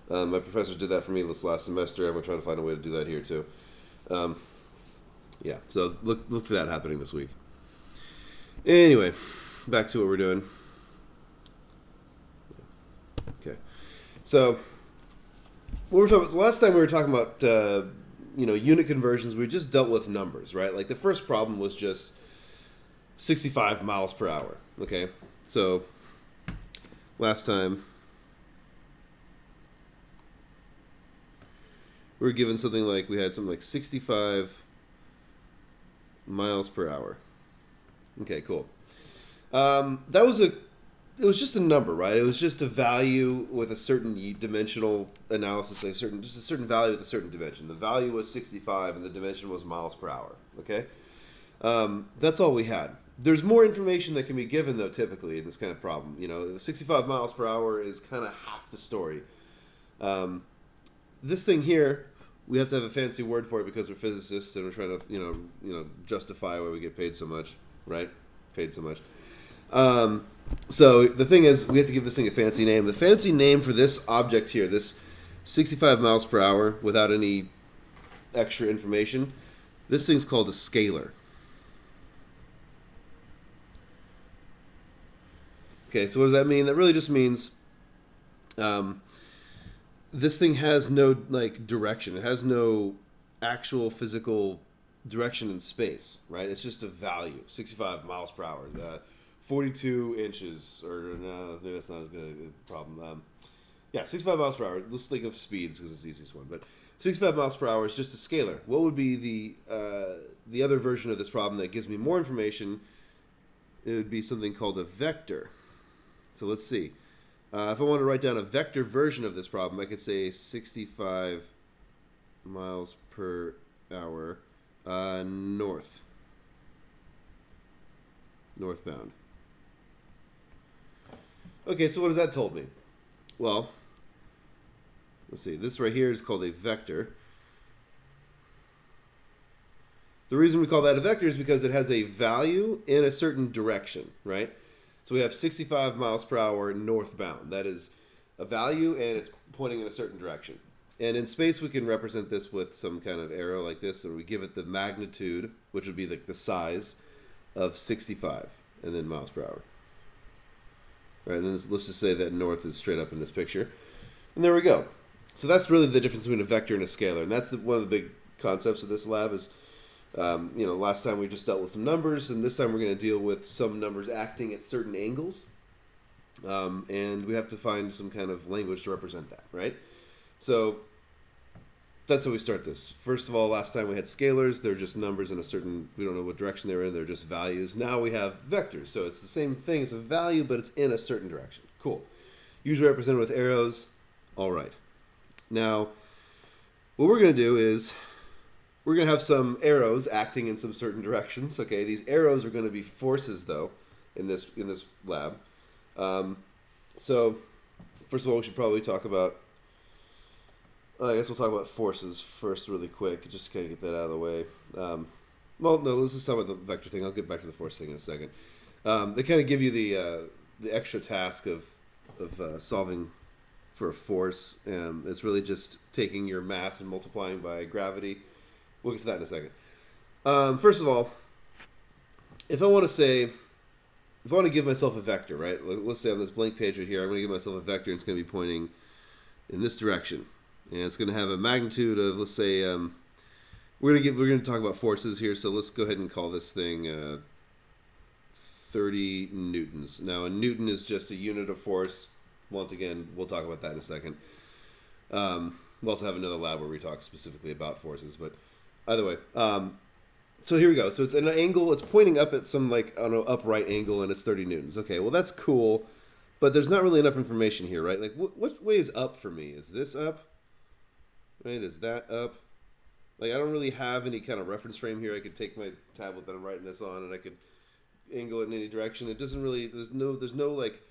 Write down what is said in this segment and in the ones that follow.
My professor did that for me this last semester. I'm going to try to find a way to do that here too. Um, yeah, so look for that happening this week. Anyway, back to what we're doing. Okay, so what we're talking about, last time we were talking about unit conversions. We just dealt with numbers, right? Like the first problem was just 65 miles per hour. Okay, so last time we were given something like we had something like 65 miles per hour. Okay, cool. That was it was just a number, right? It was just a value with a certain dimensional analysis, like just a certain value with a certain dimension. The value was 65, and the dimension was miles per hour. Okay, that's all we had. There's more information that can be given though, typically in this kind of problem. 65 miles per hour is kind of half the story. This thing here, we have to have a fancy word for it because we're physicists and we're trying to justify why we get paid so much, right? Paid so much. So the thing is, we have to give this thing a fancy name. The fancy name for this object here, this 65 miles per hour, without any extra information, this thing's called a scalar. Okay, so what does that mean? That really just means this thing has no direction. It has no actual physical direction in space, right? It's just a value, 65 miles per hour. 42 inches, or no, maybe that's not as good a problem. 65 miles per hour. Let's think of speeds because it's the easiest one. But 65 miles per hour is just a scalar. What would be the other version of this problem that gives me more information? It would be something called a vector. So let's see. If I want to write down a vector version of this problem, I could say 65 miles per hour northbound. Okay, so what has that told me? Well, let's see. This right here is called a vector. The reason we call that a vector is because it has a value in a certain direction, right? So we have 65 miles per hour northbound. That is a value, and it's pointing in a certain direction. And in space, we can represent this with some kind of arrow like this, and we give it the magnitude, which would be like the size of 65, and then miles per hour. Right, and then let's just say that north is straight up in this picture. And there we go. So that's really the difference between a vector and a scalar. And that's one of the big concepts of this lab is, last time we just dealt with some numbers, and this time we're going to deal with some numbers acting at certain angles. And we have to find some kind of language to represent that, right? So that's how we start this. First of all, last time we had scalars. They're just numbers in a certain, we don't know what direction they're in. They're just values. Now we have vectors. So it's the same thing as a value, but it's in a certain direction. Cool. Usually represented with arrows. All right. Now, what we're going to do is we're going to have some arrows acting in some certain directions. Okay, these arrows are going to be forces, though, in this lab. So, first of all, we should probably talk about, I guess we'll talk about forces first really quick, just to kind of get that out of the way. Well, no, let's just start with the vector thing. I'll get back to the force thing in a second. They kind of give you the extra task of solving for a force. It's really just taking your mass and multiplying by gravity. We'll get to that in a second. First of all, if I want to give myself a vector, right? Let's say on this blank page right here, I'm going to give myself a vector, and it's going to be pointing in this direction, and it's going to have a magnitude of, let's say, we're going to talk about forces here. So let's go ahead and call this thing 30 newtons. Now, a newton is just a unit of force. Once again, we'll talk about that in a second. We'll also have another lab where we talk specifically about forces, but either way. So here we go. So it's an angle. It's pointing up at some upright angle, and it's 30 newtons. Okay, well that's cool, but there's not really enough information here, right? Like, what way is up for me? Is this up? Right? Is that up? Like, I don't really have any kind of reference frame here. I could take my tablet that I'm writing this on, and I could angle it in any direction. It doesn't really. There's no like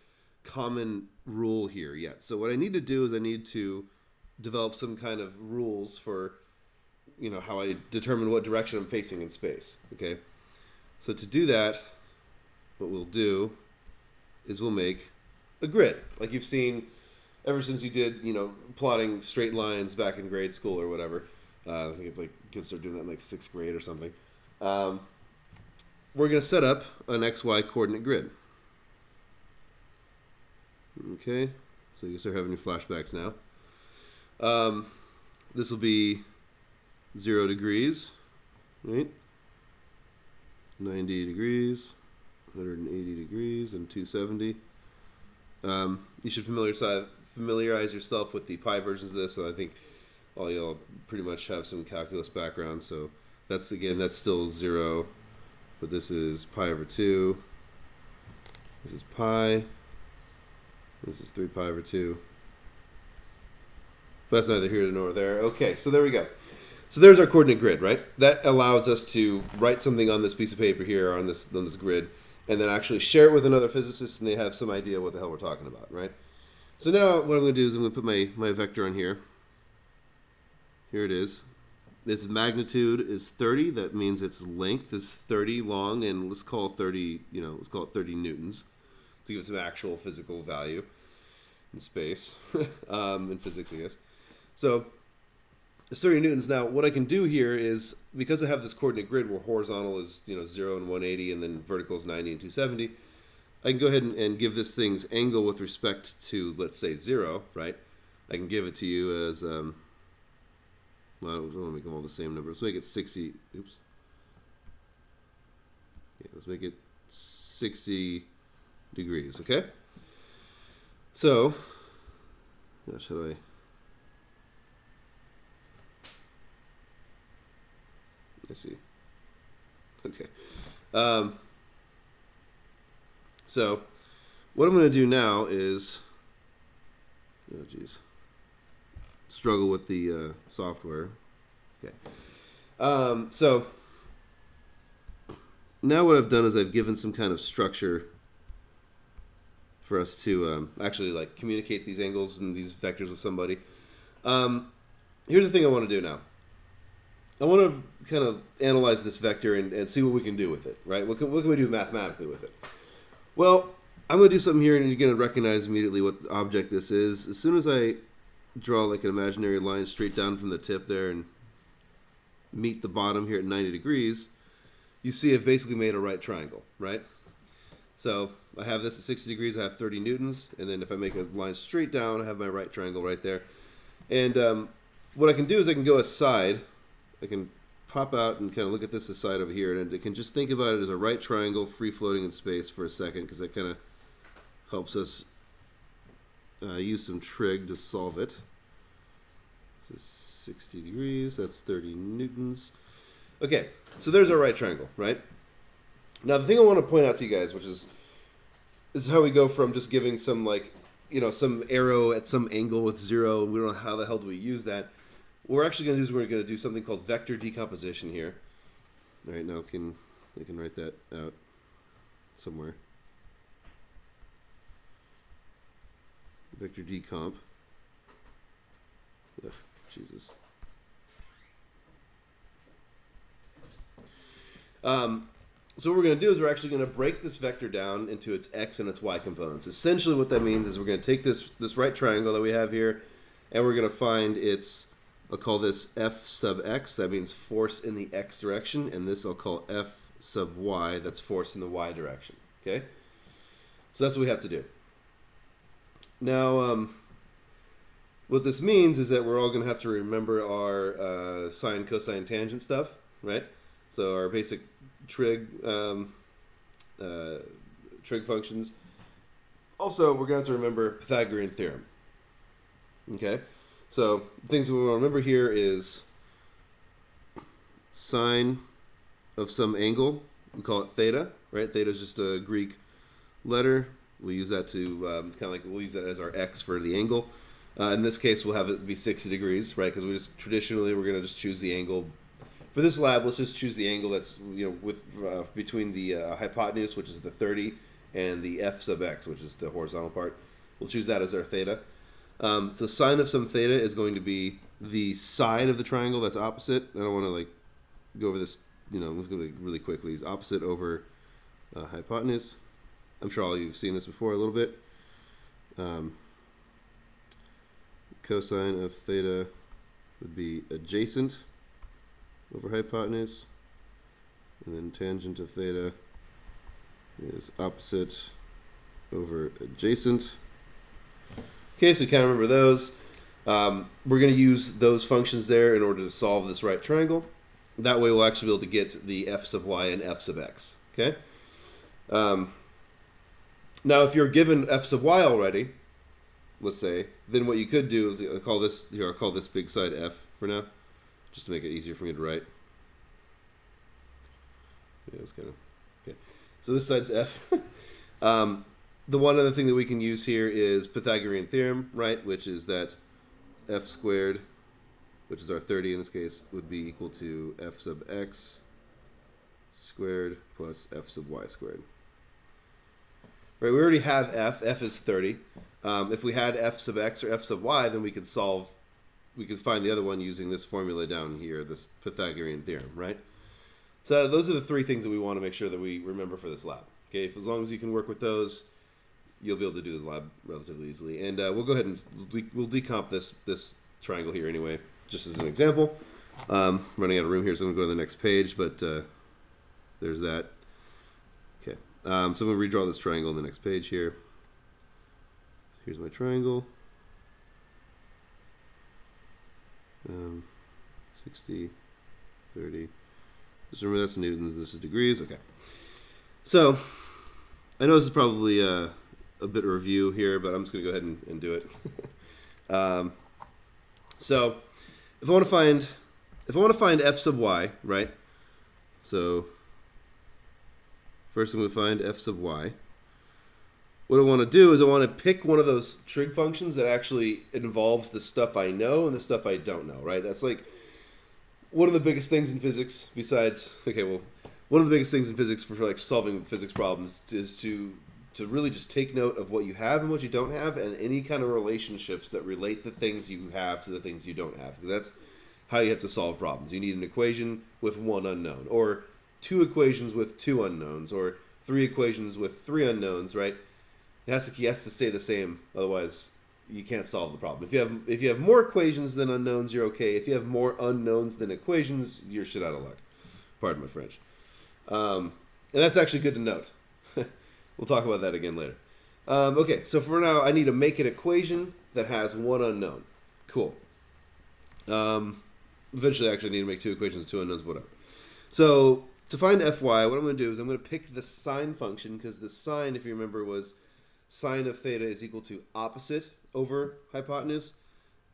common rule here yet. So what I need to do is I need to develop some kind of rules for, how I determine what direction I'm facing in space. Okay, so to do that, what we'll do is we'll make a grid, like you've seen ever since you did, plotting straight lines back in grade school or whatever. I think kids start doing that in 6th grade or something. We're going to set up an XY coordinate grid. Okay, so you can start having your flashbacks now. This will be 0 degrees, right? 90 degrees, 180 degrees, and 270. You should familiarize yourself with the pi versions of this. So I think all y'all pretty much have some calculus background. So that's still 0, but this is pi over 2. This is pi. This is 3 pi over 2. But that's neither here nor there. Okay, so there we go. So there's our coordinate grid, right? That allows us to write something on this piece of paper here, on this grid, and then actually share it with another physicist, and they have some idea what the hell we're talking about, right? So now what I'm going to do is I'm going to put my vector on here. Here it is. Its magnitude is 30. That means its length is 30 long, and let's call it 30 newtons to give it some actual physical value in space, in physics, I guess. So it's 30 newtons. Now, what I can do here is, because I have this coordinate grid where horizontal is 0 and 180, and then vertical is 90 and 270, I can go ahead and give this thing's angle with respect to, let's say, 0, right? I can give it to you as, well, I don't want to make them all the same number. Let's make it 60, oops. Yeah, let's make it 60 degrees, okay? So, gosh, how do I... Let's see. Okay. So, what I'm going to do now is... Oh, geez. Struggle with the software. Okay. So, now what I've done is I've given some kind of structure for us to actually communicate these angles and these vectors with somebody. Here's the thing I want to do now. I want to kind of analyze this vector and see what we can do with it, right? What can we do mathematically with it? Well, I'm going to do something here, and you're going to recognize immediately what object this is. As soon as I draw an imaginary line straight down from the tip there and meet the bottom here at 90 degrees, you see I've basically made a right triangle, right? So I have this at 60 degrees, I have 30 newtons, and then if I make a line straight down, I have my right triangle right there. And what I can do is I can go aside. I can pop out and kind of look at this aside over here, and I can just think about it as a right triangle free floating in space for a second, because that kind of helps us use some trig to solve it. This is 60 degrees, that's 30 newtons. Okay, so there's our right triangle, right? Now the thing I want to point out to you guys, which is how we go from just giving some some arrow at some angle with 0, and we don't know how the hell do we use that. What we're actually going to do is we're going to do something called vector decomposition here. All right, now we can write that out somewhere. Vector decomp. Oh, Jesus. So what we're going to do is we're actually going to break this vector down into its x and its y components. Essentially what that means is we're going to take this right triangle that we have here, and we're going to find its, I'll call this f sub x, that means force in the x direction, and this I'll call f sub y, that's force in the y direction. Okay? So that's what we have to do. Now, what this means is that we're all going to have to remember our sine, cosine, tangent stuff, right? So our basic trig functions. Also, we're going to have to remember Pythagorean theorem. Okay? So, things that we want to remember here is sine of some angle. We call it theta, right? Theta is just a Greek letter. We use that to we'll use that as our x for the angle. In this case, we'll have it be 60 degrees, right? Because we're going to just choose the angle. For this lab, let's just choose the angle that's with between the hypotenuse, which is the 30, and the f sub x, which is the horizontal part. We'll choose that as our theta. So sine of some theta is going to be the side of the triangle that's opposite. I don't want to go over this, let's go really quickly. It's opposite over hypotenuse. I'm sure all you've seen this before a little bit. cosine of theta would be adjacent over hypotenuse, and then tangent of theta is opposite over adjacent. Okay, so you kind of remember those. We're going to use those functions there in order to solve this right triangle. That way we'll actually be able to get the f sub y and f sub x. Okay. Now, if you're given f sub y already, let's say, then what you could do is I'll call this big side f for now, just to make it easier for me to write. Yeah, it's kind of okay. So this side's f. The one other thing that we can use here is Pythagorean theorem, right? Which is that f squared, which is our 30 in this case, would be equal to f sub x squared plus f sub y squared. Right, we already have f is 30. If we had f sub x or f sub y, then we could find the other one using this formula down here, this Pythagorean theorem, right? So those are the three things that we want to make sure that we remember for this lab. Okay, as long as you can work with those, you'll be able to do this lab relatively easily. And we'll go ahead and we'll decomp this triangle here anyway, just as an example. Running out of room here, so I'm going to go to the next page, but there's that. Okay, so I'm going to redraw this triangle on the next page here. Here's my triangle. 60, 30. Just remember that's newtons, this is degrees. Okay. So, I know this is probably a bit of review here, but I'm just going to go ahead and do it. So, if I want to find f sub y, right? So, first I'm going to find f sub y. What I want to do is I want to pick one of those trig functions that actually involves the stuff I know and the stuff I don't know, right? That's like one of the biggest things in physics besides, one of the biggest things in physics for like solving physics problems is to really just take note of what you have and what you don't have and any kind of relationships that relate the things you have to the things you don't have. Because that's how you have to solve problems. You need an equation with one unknown, or two equations with two unknowns, or three equations with three unknowns, right? It has to stay the same, otherwise you can't solve the problem. If you have more equations than unknowns, you're okay. If you have more unknowns than equations, you're shit out of luck. Pardon my French. And that's actually good to note. We'll talk about that again later. Okay, so for now, I need to make an equation that has one unknown. Cool. Eventually, actually, I need to make two equations with two unknowns, whatever. So to find fy, what I'm going to do is I'm going to pick the sine function, because the sine, if you remember, was sine of theta is equal to opposite over hypotenuse.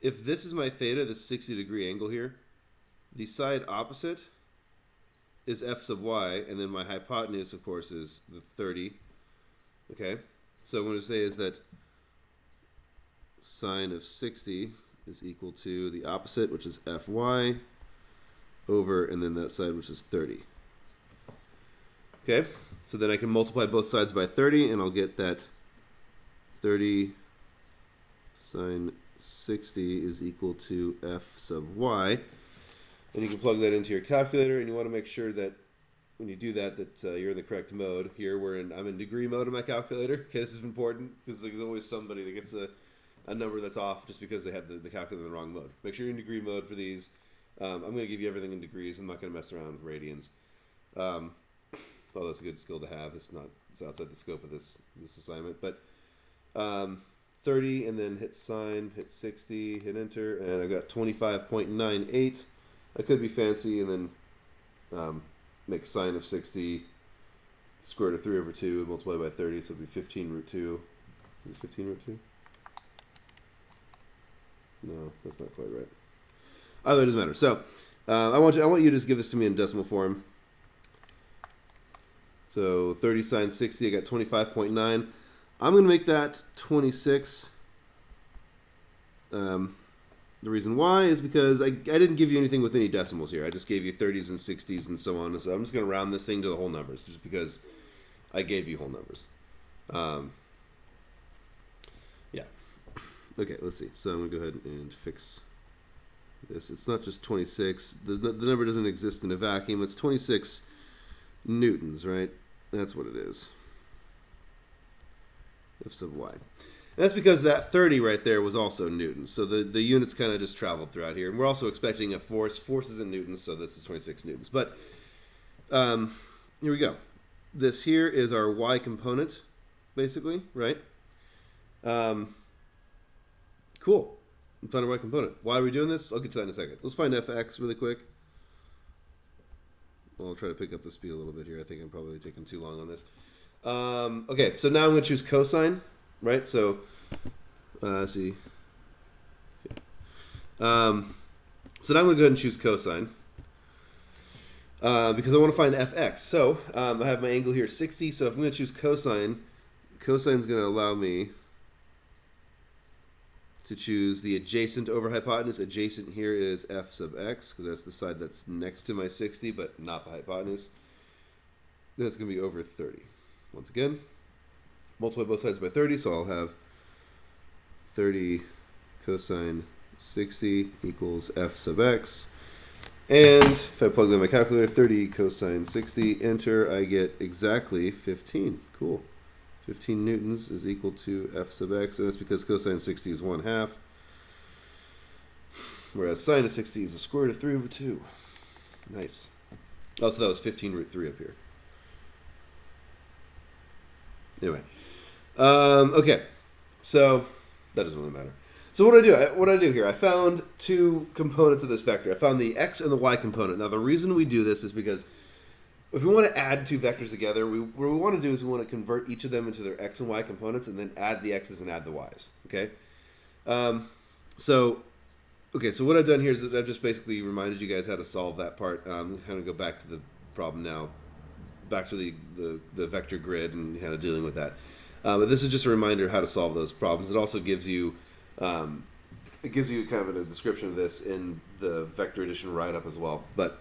If this is my theta, this 60-degree angle here, the side opposite is f sub y, and then my hypotenuse, of course, is the 30. Okay, so what I'm going to say is that sine of 60 is equal to the opposite, which is fy, over, and then that side, which is 30. Okay, so then I can multiply both sides by 30, and I'll get that 30 sine 60 is equal to f sub y. And you can plug that into your calculator, and you want to make sure that when you do that, you're in the correct mode. Here, I'm in degree mode in my calculator. Okay, this is important, because there's always somebody that gets a number that's off just because they had the calculator in the wrong mode. Make sure you're in degree mode for these. I'm going to give you everything in degrees. I'm not going to mess around with radians. Although that's a good skill to have. It's outside the scope of this assignment. But 30, and then hit sine, hit 60, hit enter, and I got 25.98. I could be fancy and then make sine of 60, square root of 3 over 2, and multiply by 30, so it'll be 15 root 2. Is it 15 root 2? No, that's not quite right. Either way, it doesn't matter. So I want you to just give this to me in decimal form. So 30 sine 60, I got 25.9. I'm going to make that 26. The reason why is because I didn't give you anything with any decimals here. I just gave you 30s and 60s and so on. So I'm just going to round this thing to the whole numbers just because I gave you whole numbers. Yeah. Okay, let's see. So I'm going to go ahead and fix this. It's not just 26. The number doesn't exist in a vacuum. It's 26 newtons, right? That's what it is. F sub y. that's because that 30 right there was also newtons. So the units kind of just traveled throughout here. And we're also expecting a force. Force is in newtons, so this is 26 newtons. But here we go. This here is our y component, basically, right? Cool. Find our y component. Why are we doing this? I'll get to that in a second. Let's find fx really quick. I'll try to pick up the speed a little bit here. I think I'm probably taking too long on this. Okay, so now I'm going to choose cosine, right? So, let's see. So now I'm going to go ahead and choose cosine because I want to find fx. So I have my angle here 60. So if I'm going to choose cosine, cosine is going to allow me to choose the adjacent over hypotenuse. Adjacent here is f sub x, because that's the side that's next to my 60, but not the hypotenuse. Then it's going to be over 30. Once again, multiply both sides by 30, so I'll have 30 cosine 60 equals f sub x. And if I plug in my calculator, 30 cosine 60, enter, I get exactly 15. Cool. 15 newtons is equal to f sub x, and that's because cosine 60 is 1/2, whereas sine of 60 is the square root of 3 over 2. Nice. Oh, so that was 15 root 3 up here. Anyway. Okay. So, that doesn't really matter. So what do I do here? I found two components of this vector. I found the x and the y component. Now, the reason we do this is because if we want to add two vectors together, what we want to do is we want to convert each of them into their x and y components and then add the x's and add the y's. Okay? So what I've done here is that I've just basically reminded you guys how to solve that part. I'm going to go back to the problem now, back to the vector grid and kind of dealing with that. But this is just a reminder of how to solve those problems. It also gives you kind of a description of this in the vector edition write-up as well. But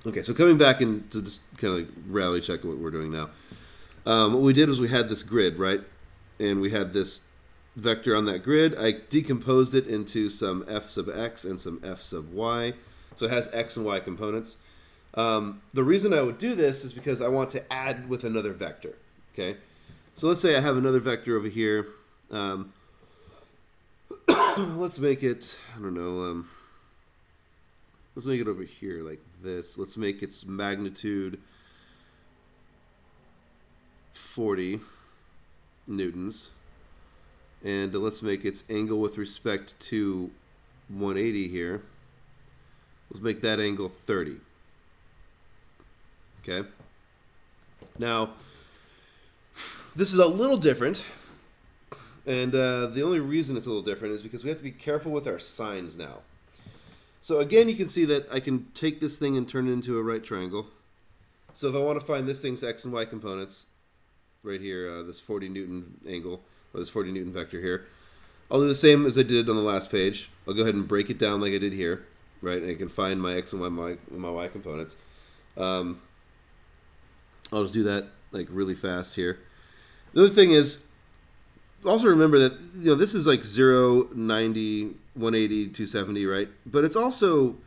okay, so coming back and to just kind of reality check what we're doing now. What we did was we had this grid, right? And we had this vector on that grid. I decomposed it into some f sub x and some f sub y. So it has x and y components. The reason I would do this is because I want to add with another vector. Okay? So let's say I have another vector over here. Let's make it, I don't know, let's make it over here like this. Let's make its magnitude 40 newtons. And let's make its angle with respect to 180 here. Let's make that angle 30. Okay? Now, this is a little different. And the only reason it's a little different is because we have to be careful with our signs now. So again, you can see that I can take this thing and turn it into a right triangle. So if I want to find this thing's x and y components, right here, this 40 Newton angle, or this 40 Newton vector here, I'll do the same as I did on the last page. I'll go ahead and break it down like I did here, right? And I can find my x and my y components. I'll just do that like really fast here. The other thing is, also remember that this is like 0, 90, 180, 270, right? But it's also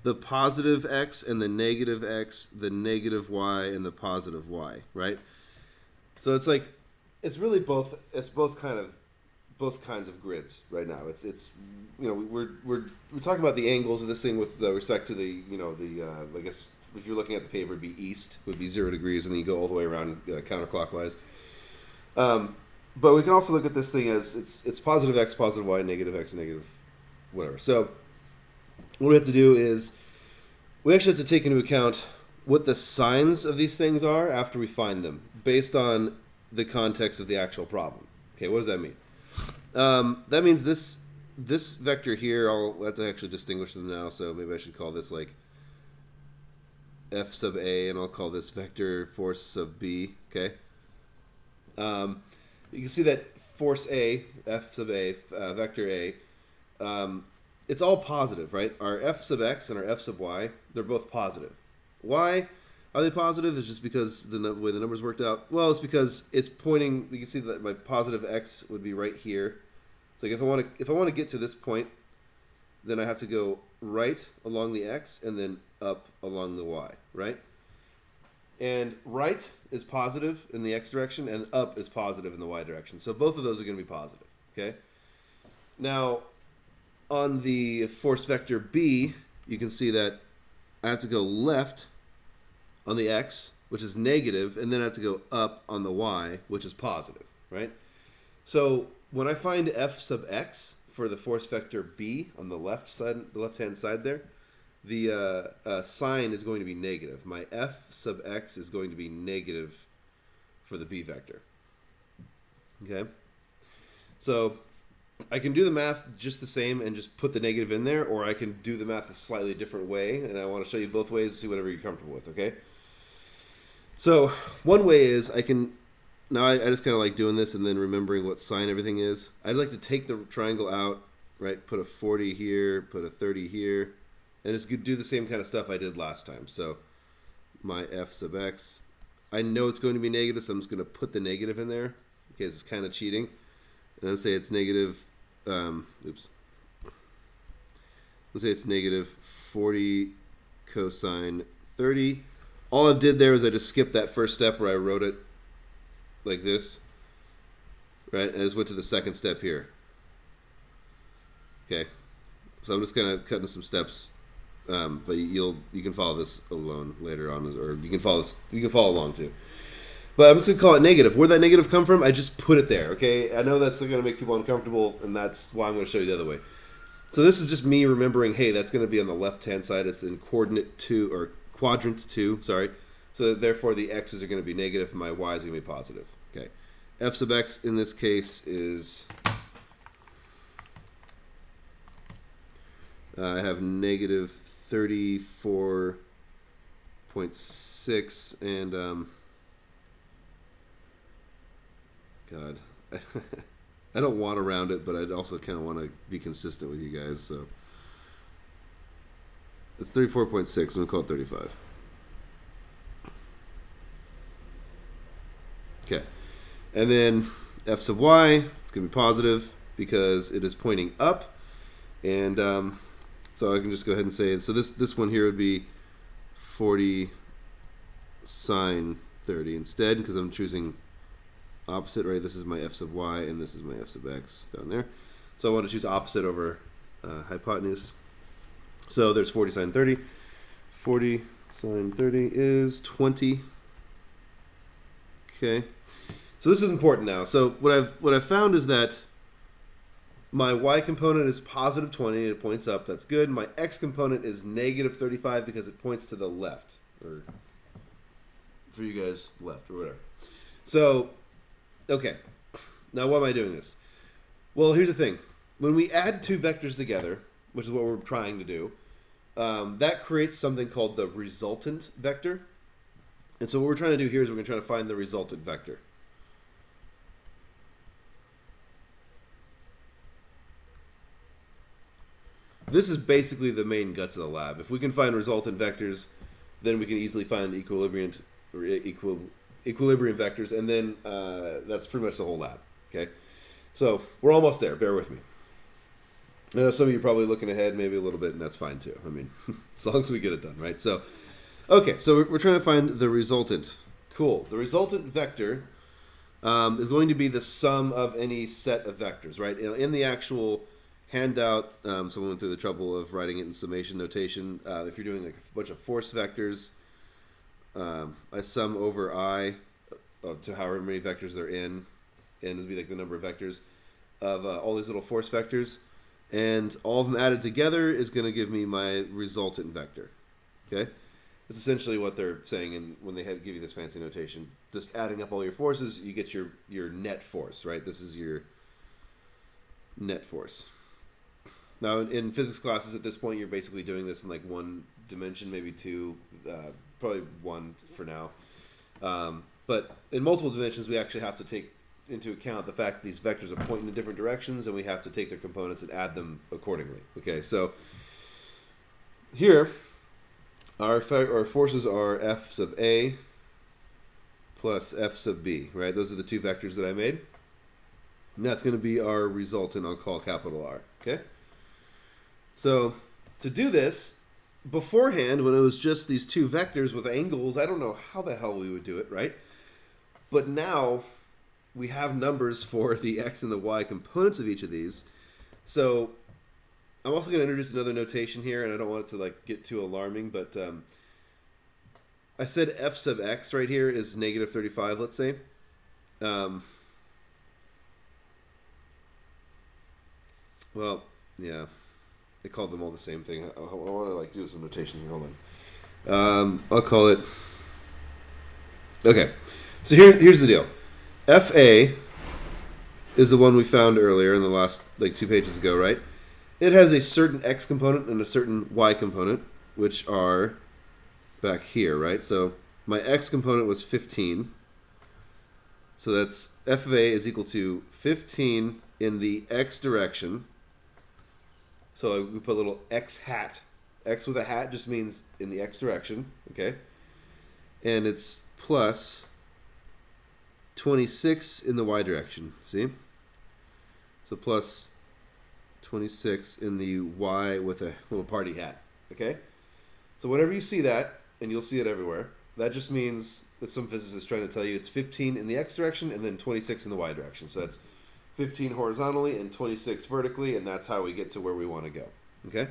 the positive x and the negative x, the negative y and the positive y, right? So it's like it's really both. It's both kinds of grids right now. It's we're talking about the angles of this thing with respect to the I guess if you're looking at the paper, it'd be east would be 0 degrees, and then you go all the way around counterclockwise. But we can also look at this thing as it's positive x, positive y, negative x, negative whatever. So what we have to do is we actually have to take into account what the signs of these things are after we find them, based on the context of the actual problem. Okay, what does that mean? That means this vector here, I'll have to actually distinguish them now, so maybe I should call this like f sub a, and I'll call this vector force sub b, okay? You can see that force A, f sub a, vector A, it's all positive, right? Our f sub x and our f sub y, they're both positive. Why are they positive? It's just because the way the numbers worked out. Well, it's because it's pointing. You can see that my positive x would be right here. So if I want to get to this point, then I have to go right along the x and then up along the y, right? And right is positive in the x direction, and up is positive in the y direction. So both of those are going to be positive, Okay. Now, on the force vector B, you can see that I have to go left on the x, which is negative, and then I have to go up on the y, which is positive, right? So when I find f sub x for the force vector B on the left side, the left-hand side there, the sign is going to be negative. My f sub x is going to be negative for the B vector. Okay? So I can do the math just the same and just put the negative in there, or I can do the math a slightly different way, and I want to show you both ways to see whatever you're comfortable with, okay? So one way is I can, now I just kind of like doing this and then remembering what sign everything is. I'd like to take the triangle out, right, put a 40 here, put a 30 here, and just do the same kind of stuff I did last time. So my f sub x, I know it's going to be negative, so I'm just going to put the negative in there. Okay, it's kind of cheating. And I'll say it's negative, let's say it's negative 40 cosine 30. All I did there was I just skipped that first step where I wrote it like this, right? And I just went to the second step here. Okay, so I'm just kind of cutting some steps, but you can follow this alone later on, or you can follow along too. But I'm just going to call it negative. Where'd that negative come from? I just put it there, okay? I know that's going to make people uncomfortable, and that's why I'm going to show you the other way. So this is just me remembering, hey, that's going to be on the left-hand side. It's in coordinate 2, or quadrant 2, sorry. So therefore the x's are going to be negative, and my y is going to be positive. Okay. F sub x in this case is, I have negative 34.6, and God, I don't want to round it, but I also kind of want to be consistent with you guys. So it's 34.6. I'm going to call it 35. Okay. And then f sub y, it's going to be positive because it is pointing up. And so I can just go ahead and say, so this one here would be 40 sine 30 instead, because I'm choosing opposite, right? This is my f sub y, and this is my f sub x down there. So I want to choose opposite over hypotenuse. So there's 40 sine 30. 40 sine 30 is 20. Okay. So this is important now. So what I've found is that my y component is positive 20. It points up. That's good. My x component is negative 35 because it points to the left, or for you guys, left or whatever. So okay, now why am I doing this? Well, here's the thing. When we add two vectors together, which is what we're trying to do, that creates something called the resultant vector. And so what we're trying to do here is we're going to try to find the resultant vector. This is basically the main guts of the lab. If we can find resultant vectors, then we can easily find equilibrium vectors, and then that's pretty much the whole lab. Okay, so we're almost there. Bear with me. I know some of you are probably looking ahead maybe a little bit, and that's fine too. I mean, as long as we get it done, right? So, okay, so we're trying to find the resultant. Cool. The resultant vector is going to be the sum of any set of vectors, right? In the actual handout, someone went through the trouble of writing it in summation notation. If you're doing like a bunch of force vectors, I sum over I to however many vectors they're in, and this would be like the number of vectors of all these little force vectors, and all of them added together is going to give me my resultant vector. Okay, that's essentially what they're saying, and when they give you this fancy notation, just adding up all your forces, you get your net force, right? This is your net force. Now, in physics classes at this point, you're basically doing this in like one dimension, maybe two, probably one for now. But in multiple dimensions, we actually have to take into account the fact that these vectors are pointing in different directions, and we have to take their components and add them accordingly. Okay, so here, our forces are F sub A plus F sub B, right? Those are the two vectors that I made. And that's going to be our resultant, I'll call capital R, okay? So to do this, beforehand, when it was just these two vectors with angles, I don't know how the hell we would do it, right? But now we have numbers for the x and the y components of each of these. So I'm also going to introduce another notation here, and I don't want it to like get too alarming, but I said f sub x right here is negative 35, let's say. Well, yeah, they called them all the same thing. I want to like do some notation here. Hold on. I'll call it. Okay, so here's the deal. FA is the one we found earlier in the last like 2 pages ago, right? It has a certain x component and a certain y component, which are back here, right? So my x component was 15. So that's f of a is equal to 15 in the x direction. So we put a little x hat. X with a hat just means in the x direction, okay? And it's plus 26 in the y direction, see? So plus 26 in the y with a little party hat, okay? So whenever you see that, and you'll see it everywhere, that just means that some physicist is trying to tell you it's 15 in the x direction and then 26 in the y direction. So that's 15 horizontally and 26 vertically, and that's how we get to where we want to go, okay?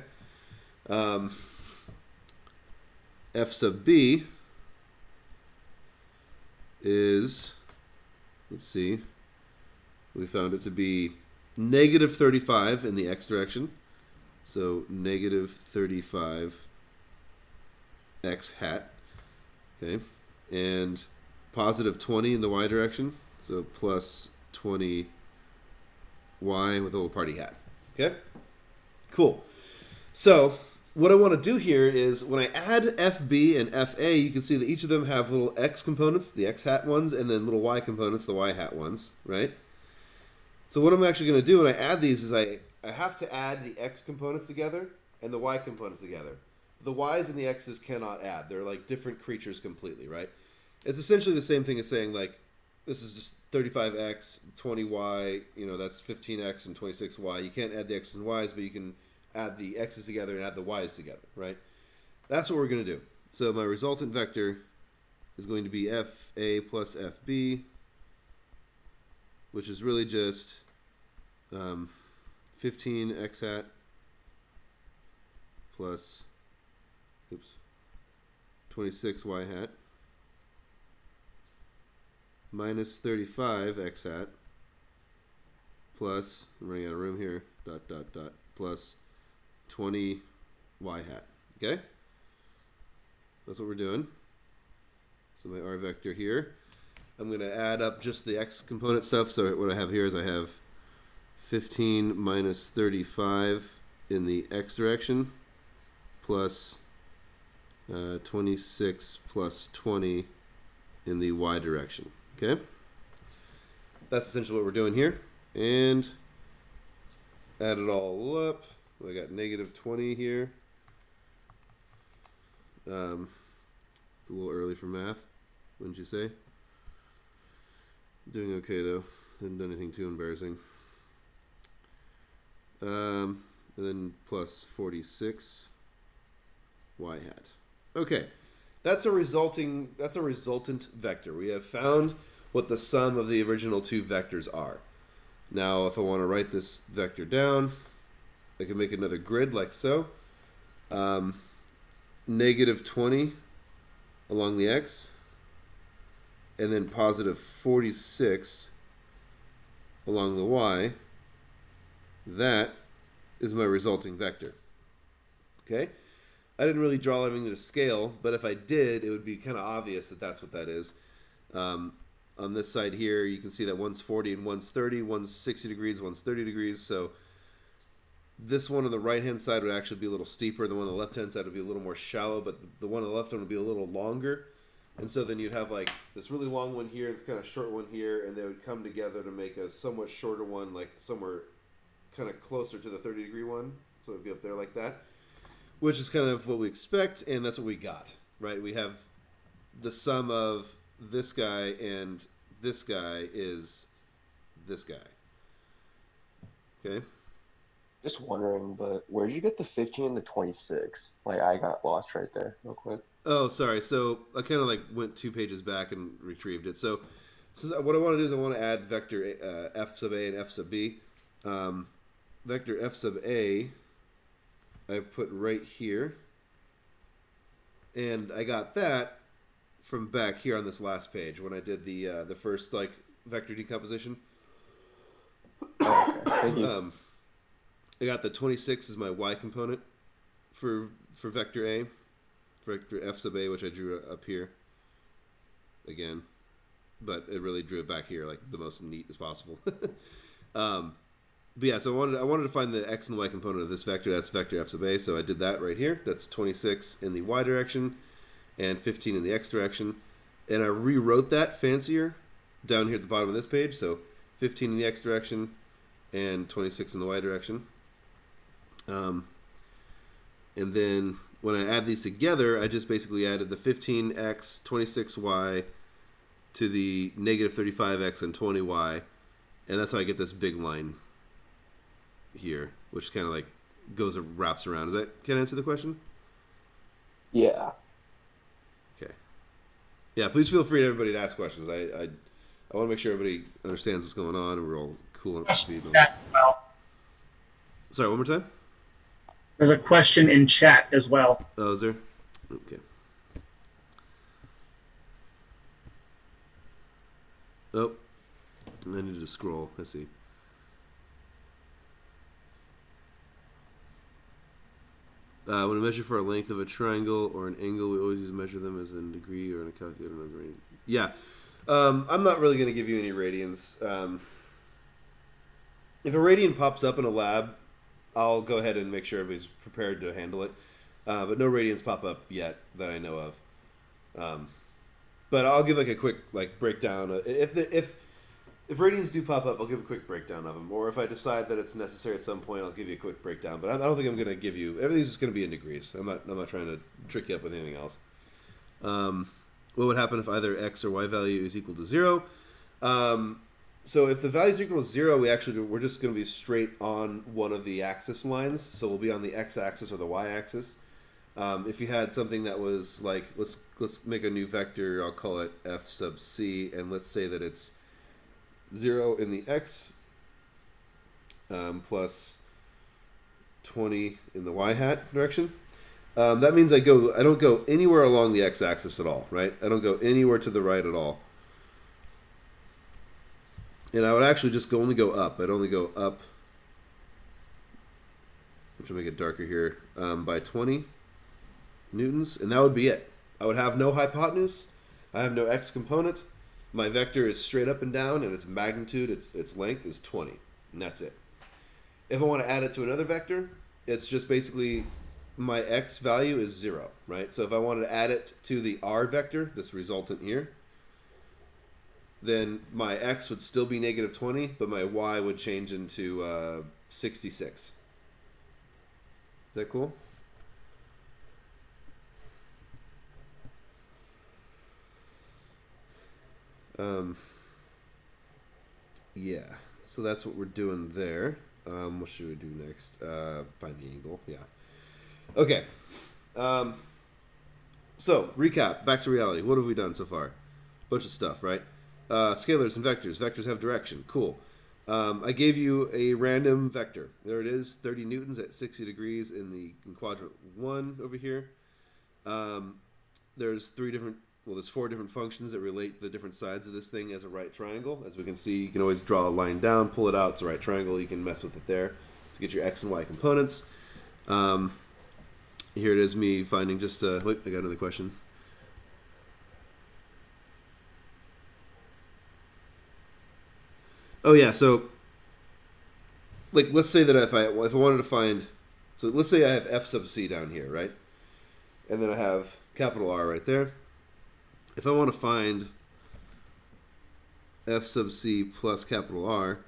F sub b is, let's see, we found it to be negative 35 in the x direction. So negative 35 x hat, okay, and positive 20 in the y direction. So plus 20 y with a little party hat, okay? Cool. So what I want to do here is when I add FB and FA, you can see that each of them have little x components, the x hat ones, and then little y components, the y hat ones, right? So what I'm actually going to do when I add these is I have to add the x components together and the y components together. The y's and the x's cannot add. They're like different creatures completely, right? It's essentially the same thing as saying like this is just 35x, 20y, that's 15x and 26y. You can't add the x's and y's, but you can add the x's together and add the y's together, right? That's what we're going to do. So my resultant vector is going to be FA plus FB, which is really just 15 x hat plus 26 y hat minus 35 x hat plus, I'm running out of room here, plus 20 y hat, okay? That's what we're doing. So my R vector here, I'm going to add up just the x component stuff. So what I have here is I have 15 minus 35 in the x direction plus 26 plus 20 in the y direction. Okay? That's essentially what we're doing here. And add it all up. I got negative 20 here. It's a little early for math, wouldn't you say? Doing okay though. Haven't done anything too embarrassing. And then plus 46 y hat. Okay, that's a resultant vector. We have found what the sum of the original two vectors are. Now, if I want to write this vector down, I can make another grid like so. Negative 20 along the x, and then positive 46 along the y. That is my resulting vector. Okay? I didn't really draw everything to scale, but if I did, it would be kind of obvious that that's what that is. On this side here, you can see that one's 40 and one's 30, one's 60 degrees, one's 30 degrees, so this one on the right-hand side would actually be a little steeper. The one on the left-hand side would be a little more shallow, but the one on the left one would be a little longer. And so then you'd have like this really long one here and this kind of short one here, and they would come together to make a somewhat shorter one, like somewhere kind of closer to the 30-degree one. So it would be up there like that, which is kind of what we expect, and that's what we got, right? We have the sum of this guy and this guy is this guy. Okay? Just wondering, but where'd you get the 15 and the 26? Like, I got lost right there, real quick. Oh, sorry. So I kind of like went 2 pages back and retrieved it. So So what I want to do is I want to add vector f sub a and f sub b. Vector f sub a, I put right here, and I got that from back here on this last page when I did the first like vector decomposition. Thank you. I got the 26 as my y component for vector a, vector f sub a, which I drew up here again, but it really drew it back here like the most neat as possible. But yeah, so I wanted to find the x and the y component of this vector. That's vector f sub a. So I did that right here. That's 26 in the y direction and 15 in the x direction. And I rewrote that fancier down here at the bottom of this page. So 15 in the x direction and 26 in the y direction. And then when I add these together, I just basically added the 15x, 26y to the negative 35x and 20y. And that's how I get this big line here, which kind of like goes and wraps around. Does that kind of answer the question? Yeah. Okay. Yeah, please feel free to everybody to ask questions. I want to make sure everybody understands what's going on and we're all cool and up to speed. Well, Sorry, one more time? there's a question in chat as well. Oh, is there? Okay. Oh, I need to scroll. I see. When we measure for a length of a triangle or an angle, we always use measure them as in degree or in a calculator. Yeah. I'm not really going to give you any radians. If a radian pops up in a lab, I'll go ahead and make sure everybody's prepared to handle it. But no radians pop up yet that I know of. But I'll give like a quick like breakdown. If radians do pop up, I'll give a quick breakdown of them. Or if I decide that it's necessary at some point, I'll give you a quick breakdown. But I don't think I'm going to give you everything's just going to be in degrees. I'm not trying to trick you up with anything else. What would happen if either x or y value is equal to 0? So if the value is equal to 0, we're just going to be straight on one of the axis lines. So we'll be on the x-axis or the y-axis. If you had something that was like, let's make a new vector. I'll call it f sub c, and let's say that it's 0 in the x plus 20 in the y hat direction. That means I don't go anywhere along the x-axis at all, right? I don't go anywhere to the right at all. And I would actually just only go up. I'd only go up, which will make it darker here, by 20 newtons, and that would be it. I would have no hypotenuse. I have no x component. My vector is straight up and down, and its magnitude, its length is 20, and that's it. If I want to add it to another vector, it's just basically my x value is 0, right? So if I wanted to add it to the r vector, this resultant here, then my x would still be negative 20, but my y would change into 66. Is that cool? Yeah, so that's what we're doing there. What should we do next? Find the angle, yeah. Okay. So, recap, back to reality. What have we done so far? Bunch of stuff, right? Scalars and vectors. Vectors have direction. Cool. I gave you a random vector. There it is, 30 newtons at 60 degrees in quadrant 1 over here. There's four different functions that relate the different sides of this thing as a right triangle. As we can see, you can always draw a line down, pull it out, it's a right triangle. You can mess with it there to get your x and y components. Here it is me finding just wait, I got another question. Oh yeah, so like let's say that if I wanted to find, so let's say I have f sub c down here, right? And then I have capital R right there. If I want to find f sub c plus capital R,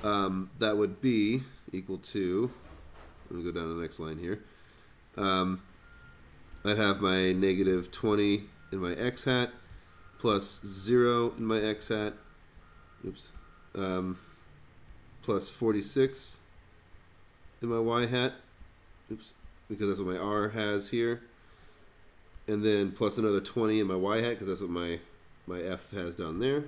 that would be equal to, let me go down to the next line here. I'd have my negative 20 in my x hat plus 0 in my x hat. Oops. Plus 46 in my y hat. Oops. Because that's what my R has here. And then plus another 20 in my y hat because that's what my f has down there.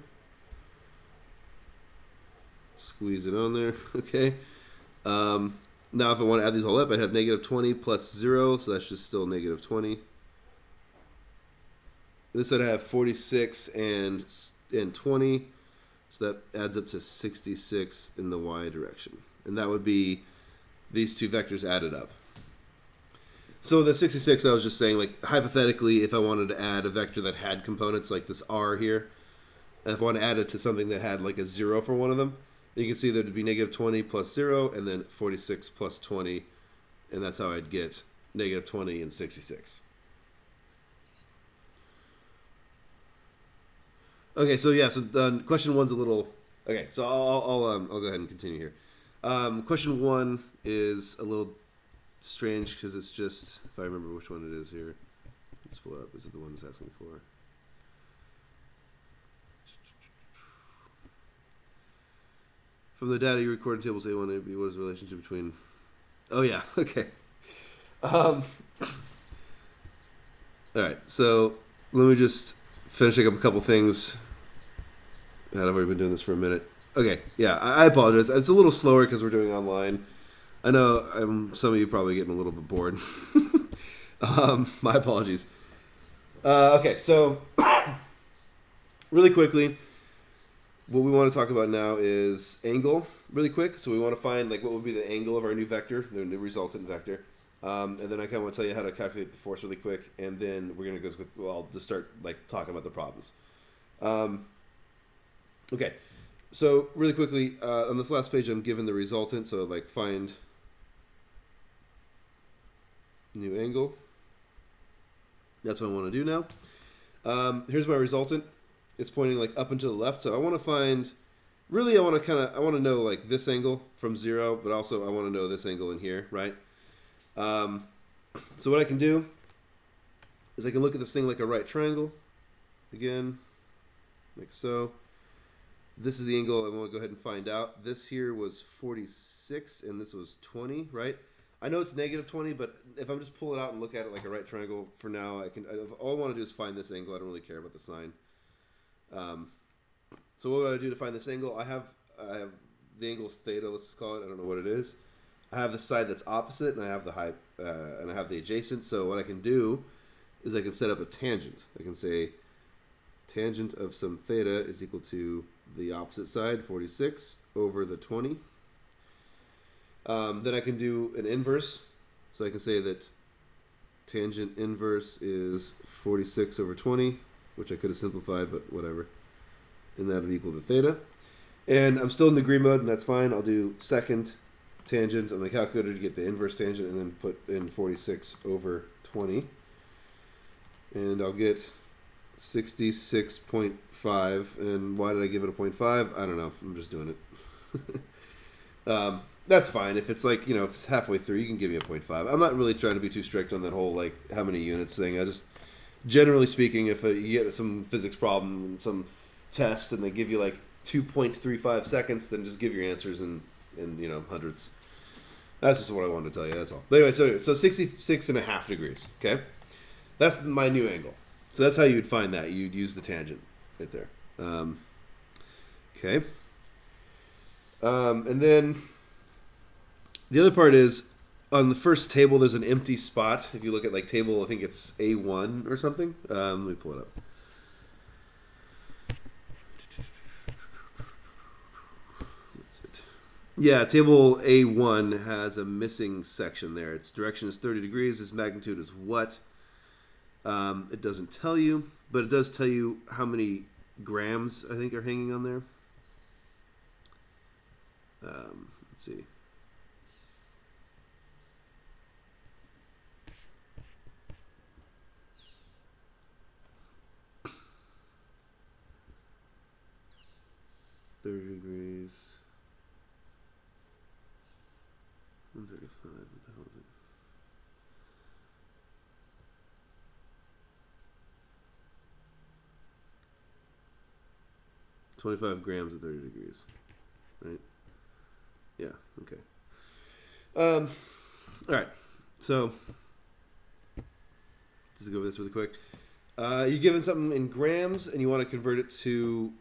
Squeeze it on there. Okay. Now if I want to add these all up, I'd have negative 20 plus 0, so that's just still negative 20. This I'd have 46 and 20, so that adds up to 66 in the y direction. And that would be these two vectors added up. So the 66, I was just saying, like, hypothetically, if I wanted to add a vector that had components like this r here, and if I want to add it to something that had like a 0 for one of them, you can see that it would be negative 20 plus 0, and then 46 plus 20, and that's how I'd get negative 20 and 66. Okay, so yeah, so question one's a little... Okay, so I'll go ahead and continue here. Question one is a little strange because it's just... If I remember which one it is here. Let's pull it up. Is it the one it's asking for? From the data you recorded in tables A1 and A2, what is the relationship between... Oh, yeah. Okay. All right. So let me just finishing up a couple things. God, I've already been doing this for a minute. Okay. Yeah, I apologize. It's a little slower because we're doing online. I know some of you probably getting a little bit bored. My apologies. Okay, so really quickly, what we want to talk about now is angle, really quick. So we want to find like what would be the angle of our new vector, the new resultant vector. And then I kind of want to tell you how to calculate the force really quick, and then we're going to go with, well, I'll just start like talking about the problems. Okay, so really quickly, on this last page I'm given the resultant, so like find new angle. That's what I want to do now. Here's my resultant. It's pointing like up and to the left, so I want to find, really I want to know like this angle from 0, but also I want to know this angle in here, right? So what I can do is I can look at this thing like a right triangle, again, like so. This is the angle I want to go ahead and find out. This here was 46 and this was 20, right? I know it's negative 20, but if I'm just pull it out and look at it like a right triangle for now, all I want to do is find this angle. I don't really care about the sign. So what would I do to find this angle? I have the angle is theta, let's just call it. I don't know what it is. I have the side that's opposite, and I have and I have the adjacent. So what I can do is I can set up a tangent. I can say tangent of some theta is equal to the opposite side, 46, over the 20. Then I can do an inverse. So I can say that tangent inverse is 46 over 20, which I could have simplified, but whatever. And that would equal to theta. And I'm still in degree mode, and that's fine. I'll do second tangent on the calculator to get the inverse tangent, and then put in 46 over 20. And I'll get 66.5. And why did I give it a 0.5? I don't know. I'm just doing it. That's fine. If it's like, if it's halfway through, you can give me a 0.5. I'm not really trying to be too strict on that whole, like, how many units thing. I just, generally speaking, if you get some physics problem and some test and they give you, like, 2.35 seconds, then just give your answers in hundreds. That's just what I wanted to tell you. That's all. But anyway, so 66.5 degrees, okay? That's my new angle. So that's how you would find that. You'd use the tangent right there. Okay. And then the other part is on the first table, there's an empty spot. If you look at like table, I think it's A1 or something. Let me pull it up. Yeah, table A1 has a missing section there. Its direction is 30 degrees. Its magnitude is what? It doesn't tell you, but it does tell you how many grams, I think, are hanging on there. Let's see. Degrees. 135. What the hell is it? $25 grams at 30 degrees. Right? Yeah, okay. All right. So just to go over this really quick. You're given something in grams, and you want to convert it to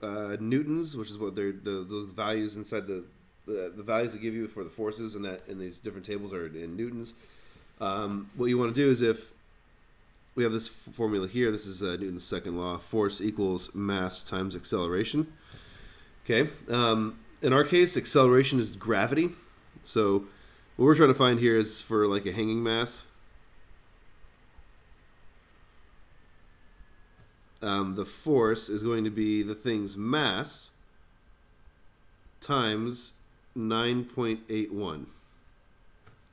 newtons, which is what those values inside the values they give you for the forces, and that in these different tables are in newtons. What you want to do is, if we have this formula here, this is Newton's second law: force equals mass times acceleration. Okay. In our case, acceleration is gravity. So what we're trying to find here is for like a hanging mass. The force is going to be the thing's mass times 9.81.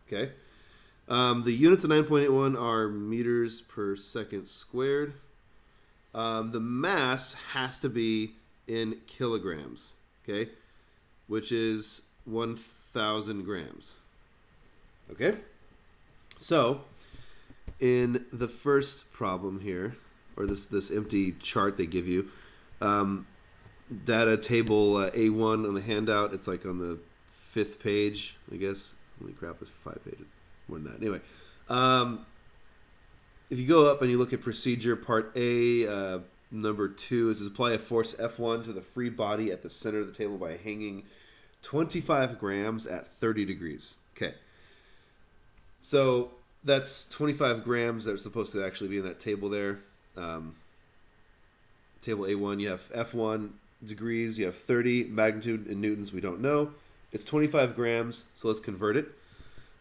Okay. The units of 9.81 are meters per second squared. The mass has to be in kilograms, okay, which is 1,000 grams. Okay. So in the first problem here, or this empty chart they give you, data table A1 on the handout. It's like on the 5th page, I guess. Holy crap, it's 5 pages. More than that. Anyway, if you go up and you look at procedure part A, number 2, it says apply a force F1 to the free body at the center of the table by hanging 25 grams at 30 degrees. Okay. So that's 25 grams that are supposed to actually be in that table there. Table A1, you have F1 degrees, you have 30, magnitude in newtons, we don't know. It's 25 grams, so let's convert it.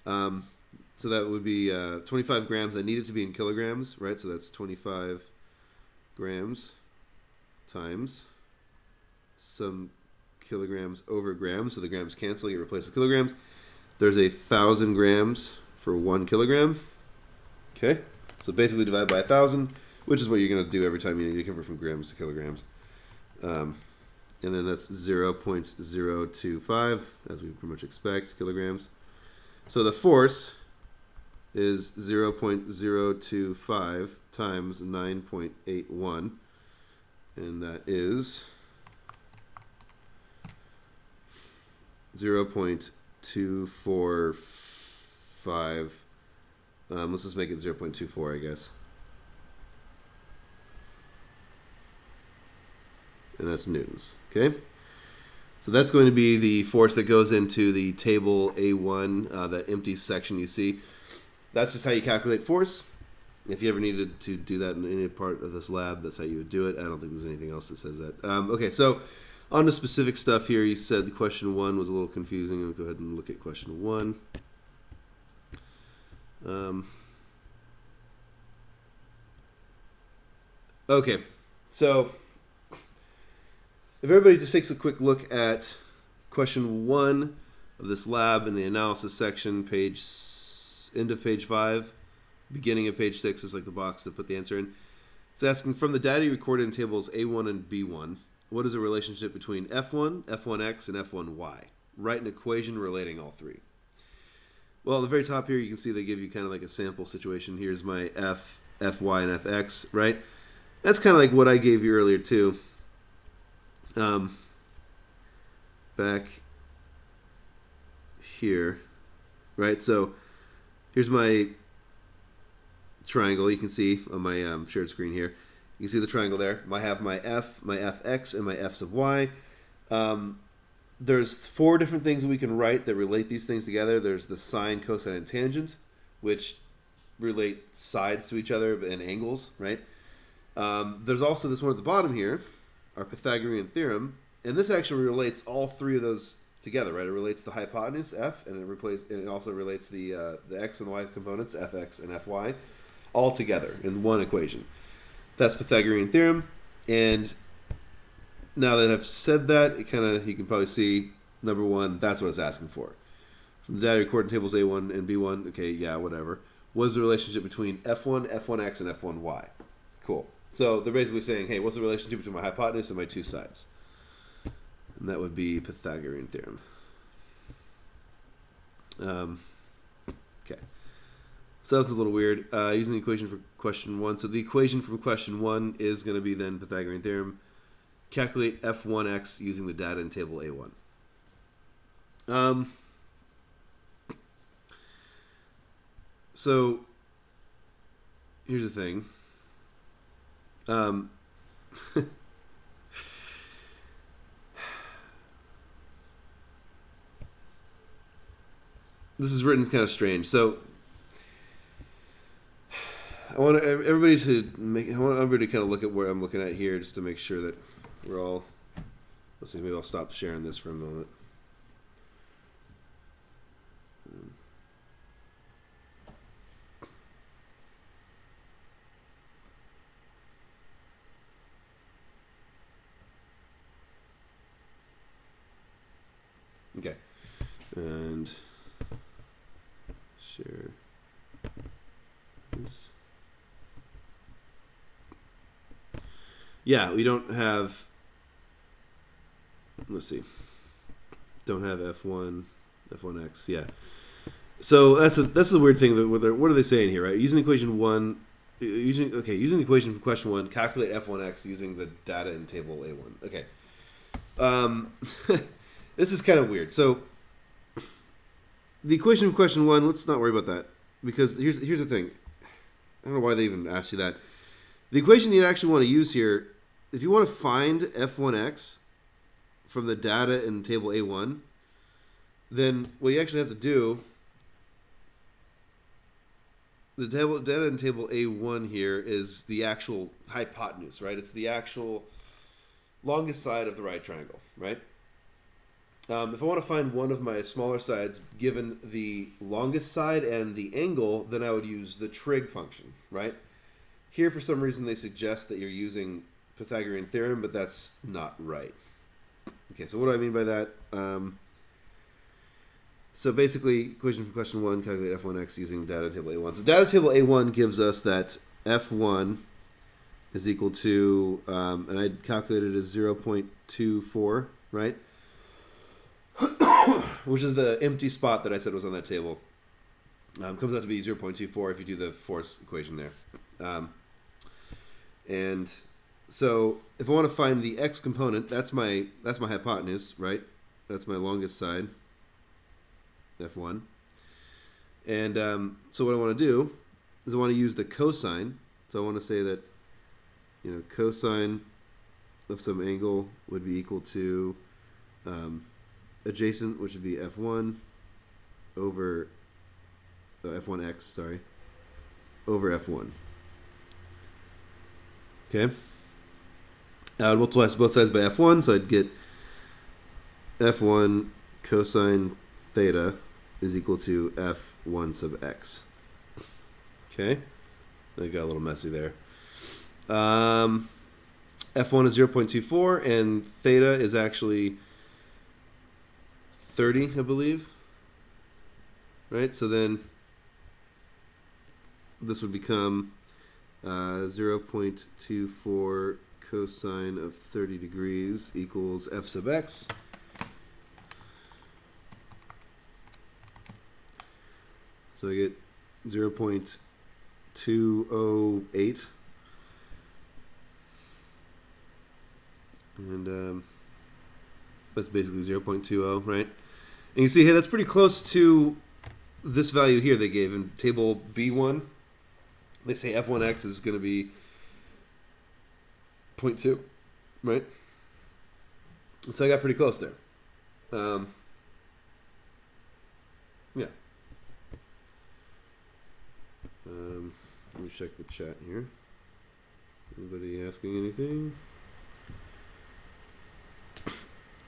So that would be 25 grams. I need it to be in kilograms, right? So that's 25 grams times some kilograms over grams. So the grams cancel, you replace the kilograms. There's 1,000 grams for 1 kilogram. Okay, so basically divide by 1,000, which is what you're going to do every time you need to convert from grams to kilograms. And then that's 0.025, as we pretty much expect, kilograms. So the force is 0.025 times 9.81, and that is 0.245. Let's just make it 0.24, I guess. And that's newtons. Okay? So that's going to be the force that goes into the table A1, that empty section you see. That's just how you calculate force. If you ever needed to do that in any part of this lab, that's how you would do it. I don't think there's anything else that says that. Okay, so on to specific stuff here. You said the question 1 was a little confusing. I'll go ahead and look at question 1. Okay, so if everybody just takes a quick look at question 1 of this lab in the analysis section, end of page 5, beginning of page 6 is like the box to put the answer in. It's asking, from the data recorded in tables A1 and B1, what is the relationship between F1, F1x, and F1y? Write an equation relating all three. Well, at the very top here, you can see they give you kind of like a sample situation. Here's my F, Fy, and Fx, right? That's kind of like what I gave you earlier, too. Back here, right? So here's my triangle. You can see on my shared screen here. You can see the triangle there. I have my F, my Fx, and my F sub y. There's 4 different things we can write that relate these things together. There's the sine, cosine, and tangent, which relate sides to each other and angles, right? There's also this one at the bottom here, our Pythagorean theorem, and this actually relates all 3 of those together, right? It relates the hypotenuse, F, and it also relates the x and the y components, Fx and Fy, all together in one equation. That's Pythagorean theorem, and now that I've said that, you can probably see, number 1, that's what it's asking for. From the data recorded in tables A1 and B1, okay, yeah, whatever. What is the relationship between F1, F1x, and F1y? Cool. So they're basically saying, hey, what's the relationship between my hypotenuse and my 2 sides? And that would be Pythagorean theorem. Okay. So that was a little weird. Using the equation for question 1. So the equation from question 1 is going to be then Pythagorean theorem. Calculate F1x using the data in table A1. So here's the thing. Um, this is written kind of strange. So I want everybody to kind of look at where I'm looking at here, just to make sure that we're all. Let's see. Maybe I'll stop sharing this for a moment. Okay, and share this. Yeah, we don't have. Let's see. Don't have F1X. Yeah. So that's the weird thing. That what are they saying here, right? Using equation one, using the equation from question one, calculate F1X using the data in table A1. Okay. This is kind of weird. So the equation from question one, let's not worry about that, because here's the thing. I don't know why they even asked you that. The equation you actually want to use here, if you want to find F1X from the data in table A1, then what you actually have to do, the data in table A1 here is the actual hypotenuse, right? It's the actual longest side of the right triangle, right? If I want to find one of my smaller sides given the longest side and the angle, then I would use the trig function, right? Here, for some reason, they suggest that you're using Pythagorean theorem, but that's not right. Okay, so what do I mean by that? So basically, equation from question one, calculate F1X using data table A1. So data table A1 gives us that F1 is equal to, and I calculated as 0.24, right? Which is the empty spot that I said was on that table. Comes out to be 0.24 if you do the force equation there. And so if I want to find the x component, that's my hypotenuse, right? That's my longest side, F1. And so what I want to do is I want to use the cosine. So I want to say that, cosine of some angle would be equal to adjacent, which would be F1 over F1x, sorry, over F1. Okay. I would multiply both sides by F1, so I'd get F1 cosine theta is equal to F1 sub x. Okay. I got a little messy there. F1 is 0.24, and theta is actually 30, I believe. Right? So then this would become 0.24 cosine of 30 degrees equals f sub x. So I get 0.208. And that's basically 0.20, right? And you see, hey, that's pretty close to this value here they gave in table B1. They say F1x is going to be 0.2, right? So I got pretty close there. Yeah. Let me check the chat here. Anybody asking anything?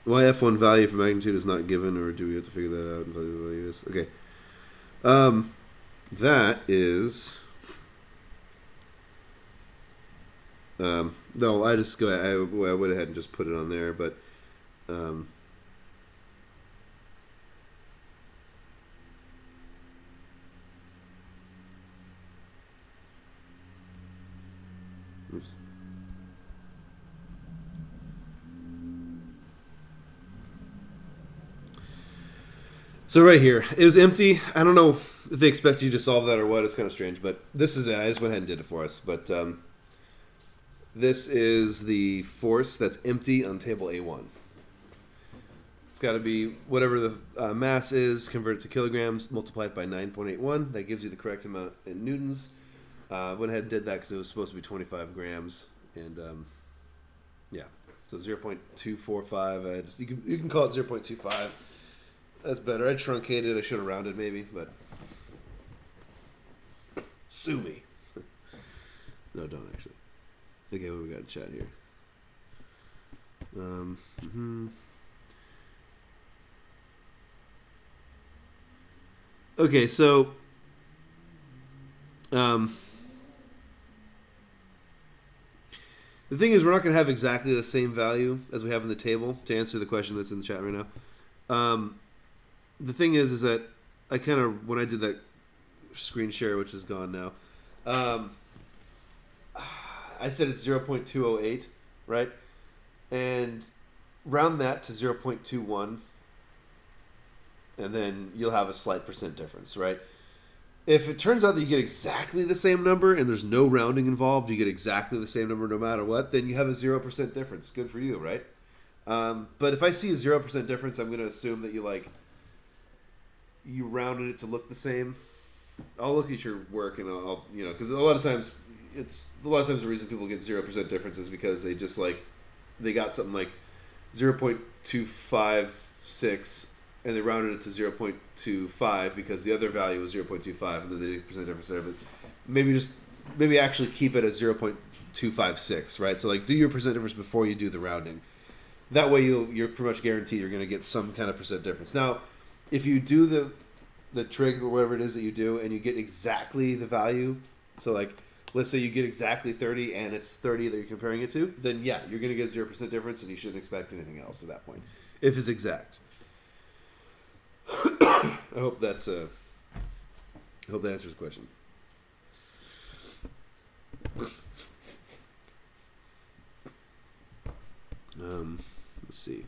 Why F1 value for magnitude is not given, or do we have to figure that out and value the value is? Okay. That is... no, I just go. I went ahead and just put it on there, but oops. So right here, it was empty. I don't know if they expect you to solve that or what. It's kind of strange, but this is it. I just went ahead and did it for us, but. This is the force that's empty on table A1. It's got to be whatever the mass is, converted to kilograms, multiplied by 9.81. That gives you the correct amount in newtons. Went ahead and did that because it was supposed to be 25 grams. And yeah, so 0.245. You can call it 0.25. That's better. I truncated. I should have rounded maybe, but sue me. No, don't actually. Okay, what we got in chat here? Okay, so the thing is, we're not going to have exactly the same value as we have in the table to answer the question that's in the chat right now. The thing is that I kind of, when I did that screen share, which is gone now, I said it's 0.208, right? And round that to 0.21, and then you'll have a slight percent difference, right? If it turns out that you get exactly the same number and there's no rounding involved, you get exactly the same number no matter what, then you have a 0% difference. Good for you, right? But if I see a 0% difference, I'm going to assume that you rounded it to look the same. I'll look at your work and I'll because a lot of times the reason people get 0% difference is because they got something like 0.256 and they rounded it to 0.25 because the other value was 0.25 and then they did percent difference there. But maybe actually keep it as 0.256, right? So do your percent difference before you do the rounding. That way you're pretty much guaranteed you're going to get some kind of percent difference. Now, if you do the trig or whatever it is that you do and you get exactly the value, so let's say you get exactly 30 and it's 30 that you're comparing it to, then yeah, you're going to get 0% difference and you shouldn't expect anything else at that point, if it's exact. I hope that answers the question. Let's see.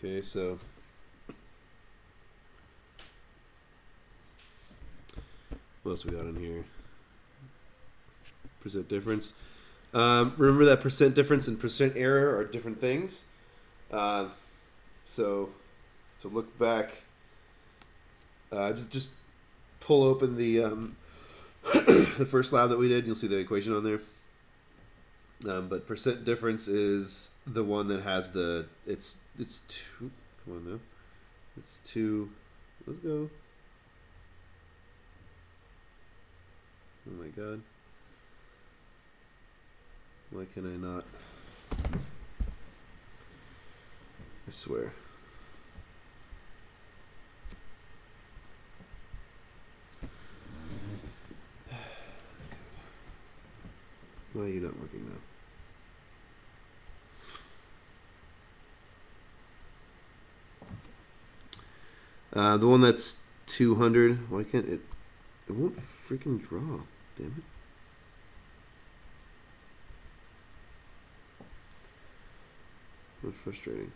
Okay, so what else we got in here? Percent difference. Remember that percent difference and percent error are different things. So to look back, just pull open the the first lab that we did. You'll see the equation on there. But percent difference is the one that has it's two. Come on now, it's two. Let's go. Oh my god. Why can I not? I swear. Why are you not working now? The one that's 200. Why can't it? It won't freaking draw. Damn it. That's frustrating.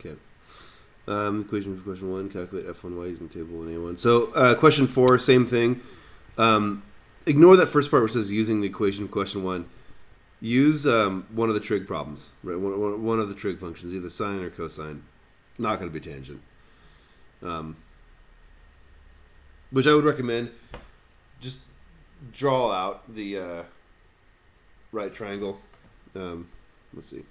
Okay. Equation for question 1, calculate F1y using table in A1. So question 4, same thing. Ignore that first part where it says using the equation for question 1. Use one of the trig problems, right? One of the trig functions, either sine or cosine. Not going to be tangent. Which I would recommend. Just draw out the right triangle. Let's see.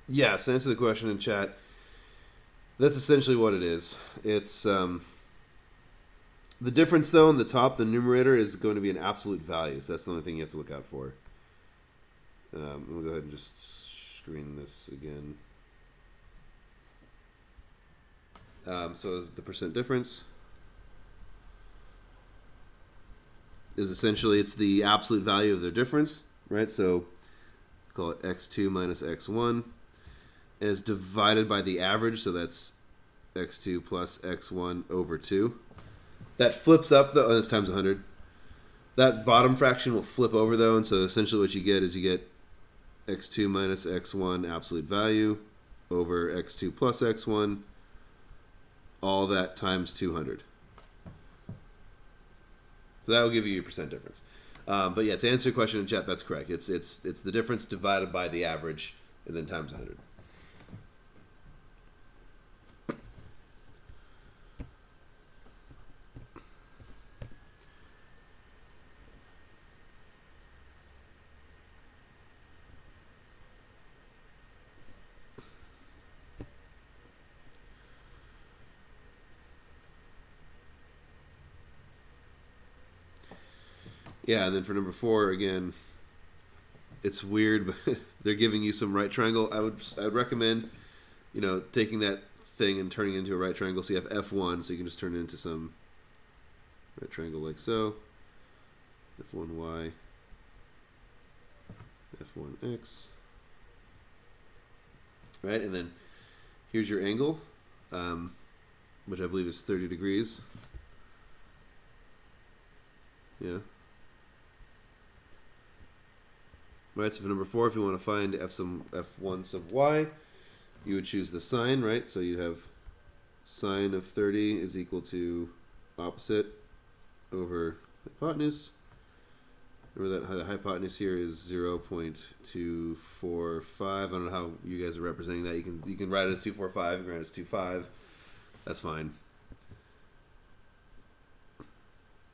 Yes, to answer the question in chat, that's essentially what it is. It's The difference, though, in the top, the numerator, is going to be an absolute value. So that's the only thing you have to look out for. We'll go ahead and just screen this again. So the percent difference is essentially, it's the absolute value of their difference, right? So call it x2 minus x1 is divided by the average, so that's x2 plus x1 over 2. That flips up, though, this times 100. That bottom fraction will flip over, though, and so essentially what you get is you get x2 minus x1 absolute value over x2 plus x1, all that times 200. So that will give you your percent difference. But yeah, to answer your question in chat, that's correct. It's the difference divided by the average and then times 100. Yeah, and then for number 4, again, it's weird, but they're giving you some right triangle. I would recommend, taking that thing and turning it into a right triangle. So you have F1, so you can just turn it into some right triangle like so. F1y, F1x. Right, and then here's your angle, which I believe is 30 degrees. Yeah. Right, so for number 4, if you want to find f1 sub y, you would choose the sine, right? So you'd have sine of 30 is equal to opposite over hypotenuse. Remember that the hypotenuse here is 0.245. I don't know how you guys are representing that. You can write it as 245, you can write it as 25. That's fine.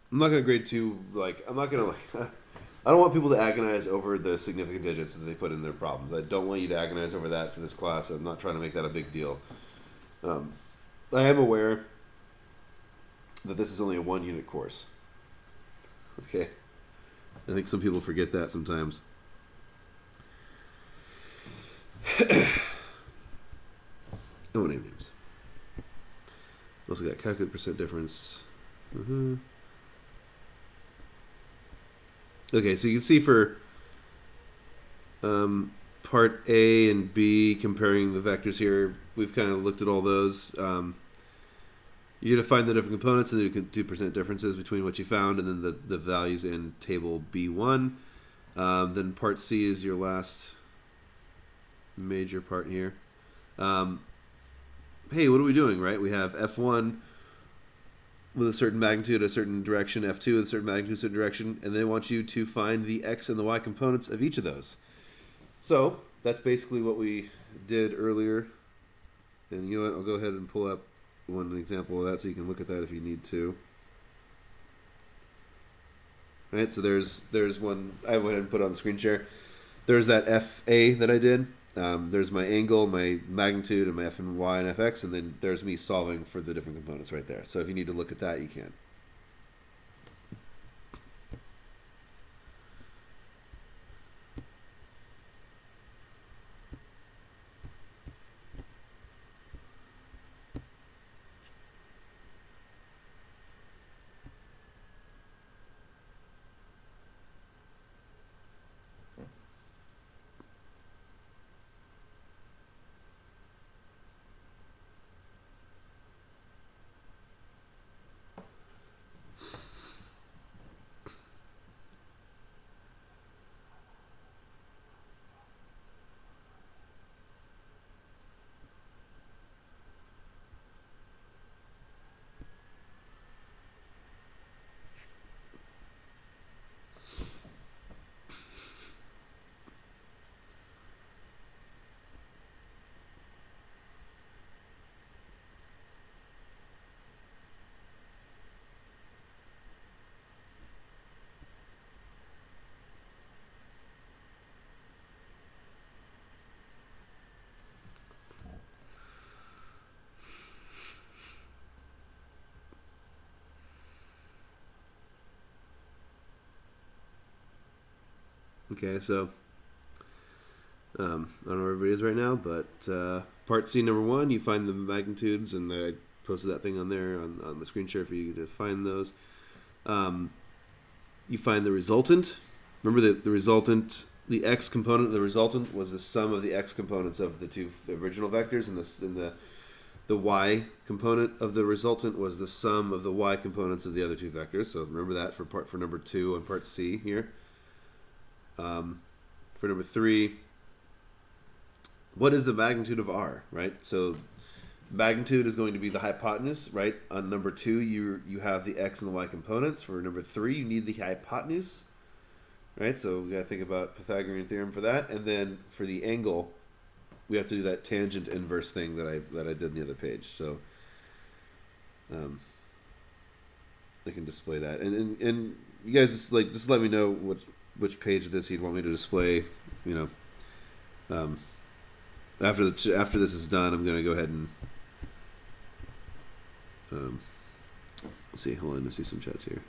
I'm not gonna grade 2, I'm not gonna I don't want people to agonize over the significant digits that they put in their problems. I don't want you to agonize over that for this class. I'm not trying to make that a big deal. I am aware that this is only a 1-unit course. Okay? I think some people forget that sometimes. I won't name names. Also got calculate percent difference. Okay, so you can see for part A and B, comparing the vectors here, we've kind of looked at all those. You're going to find the different components and then you can do percent differences between what you found and then the values in table B1. Then part C is your last major part here. Hey, what are we doing, right? We have F1 with a certain magnitude, a certain direction, F2 with a certain magnitude, a certain direction, and they want you to find the x and the y components of each of those. So that's basically what we did earlier. And you know what? I'll go ahead and pull up one example of that so you can look at that if you need to. All right, so there's one I went ahead and put on the screen share. There's that FA that I did. There's my angle, my magnitude, and my f and y and fx, and then there's me solving for the different components right there. So if you need to look at that, you can. Okay, so I don't know where everybody is right now, but part C number 1, you find the magnitudes, and I posted that thing on there on the screen share for you to find those. You find the resultant. Remember that the resultant, the x component of the resultant was the sum of the x components of the two original vectors, and the y component of the resultant was the sum of the y components of the other two vectors. So remember that for number 2 on part C here. For number 3, what is the magnitude of r, right? So magnitude is going to be the hypotenuse, right? On number 2, you have the x and the y components. For number 3, you need the hypotenuse, right? So we got to think about Pythagorean theorem for that. And then for the angle, we have to do that tangent inverse thing that I did on the other page. So I can display that. And you guys just let me know which page of this you'd want me to display. You know, after this is done, I'm going to go ahead and let's see. Hold on, let's see some chats here.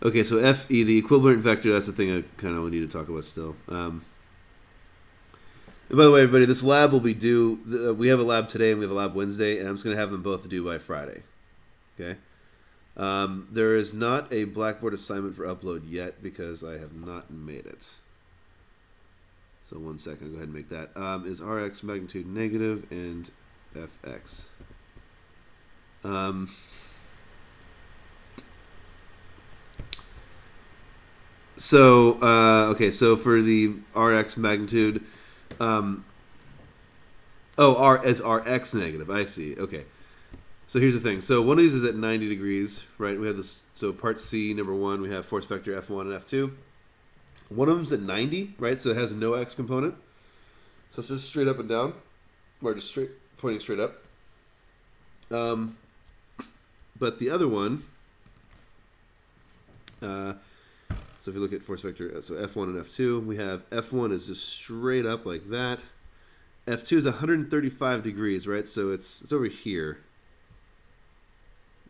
Okay, so FE, the equivalent vector, that's the thing I kind of need to talk about still. And by the way, everybody, this lab will be due. We have a lab today and we have a lab Wednesday, and I'm just going to have them both due by Friday. Okay? There is not a Blackboard assignment for upload yet because I have not made it. So 1 second, I'll go ahead and make that. Is Rx magnitude negative and Fx? Okay, so for the Rx magnitude, as Rx negative, I see, okay. So here's the thing. So one of these is at 90 degrees, right? We have this, so part C, number 1, we have force vector F1 and F2. One of them's at 90, right? So it has no x component. So it's just straight up and down, or just pointing straight up. But the other one, so if you look at force vector, so F1 and F2, we have F1 is just straight up like that. F2 is 135 degrees, right? So it's over here.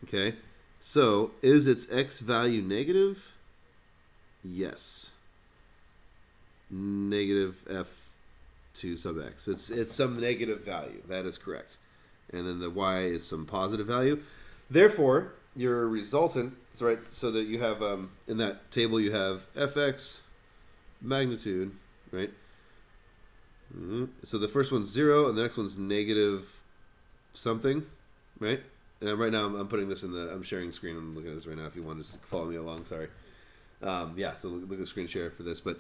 Okay. So is its x value negative? Yes. Negative F2 sub x. It's some negative value. That is correct. And then the y is some positive value. Therefore, your resultant, right, so that you have, in that table you have fx magnitude, right? So the first one's 0, and the next one's negative something, right? And right now I'm putting this I'm sharing the screen. I'm looking at this right now if you want to just follow me along, sorry. So look at the screen share for this. But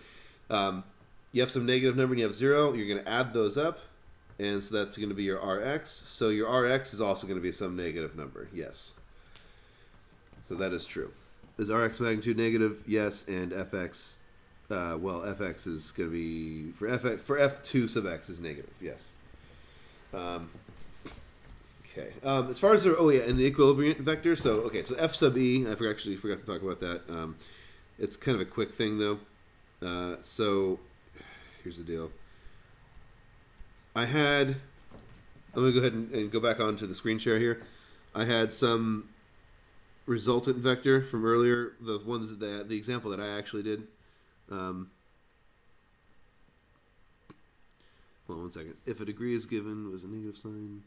you have some negative number and you have 0. You're going to add those up. And so that's going to be your Rx. So your Rx is also going to be some negative number. Yes. So that is true. Is Rx magnitude negative? Yes. And Fx, Fx is going to be, for F2 sub x is negative. Yes. Okay. As far as and the equilibrium vector. So F sub e. I forgot to talk about that. It's kind of a quick thing though. So here's the deal. I'm going to go ahead and go back onto the screen share here. I had some resultant vector from earlier, the ones the example that I actually did. Hold on 1 second. If a degree is given, was a negative sign.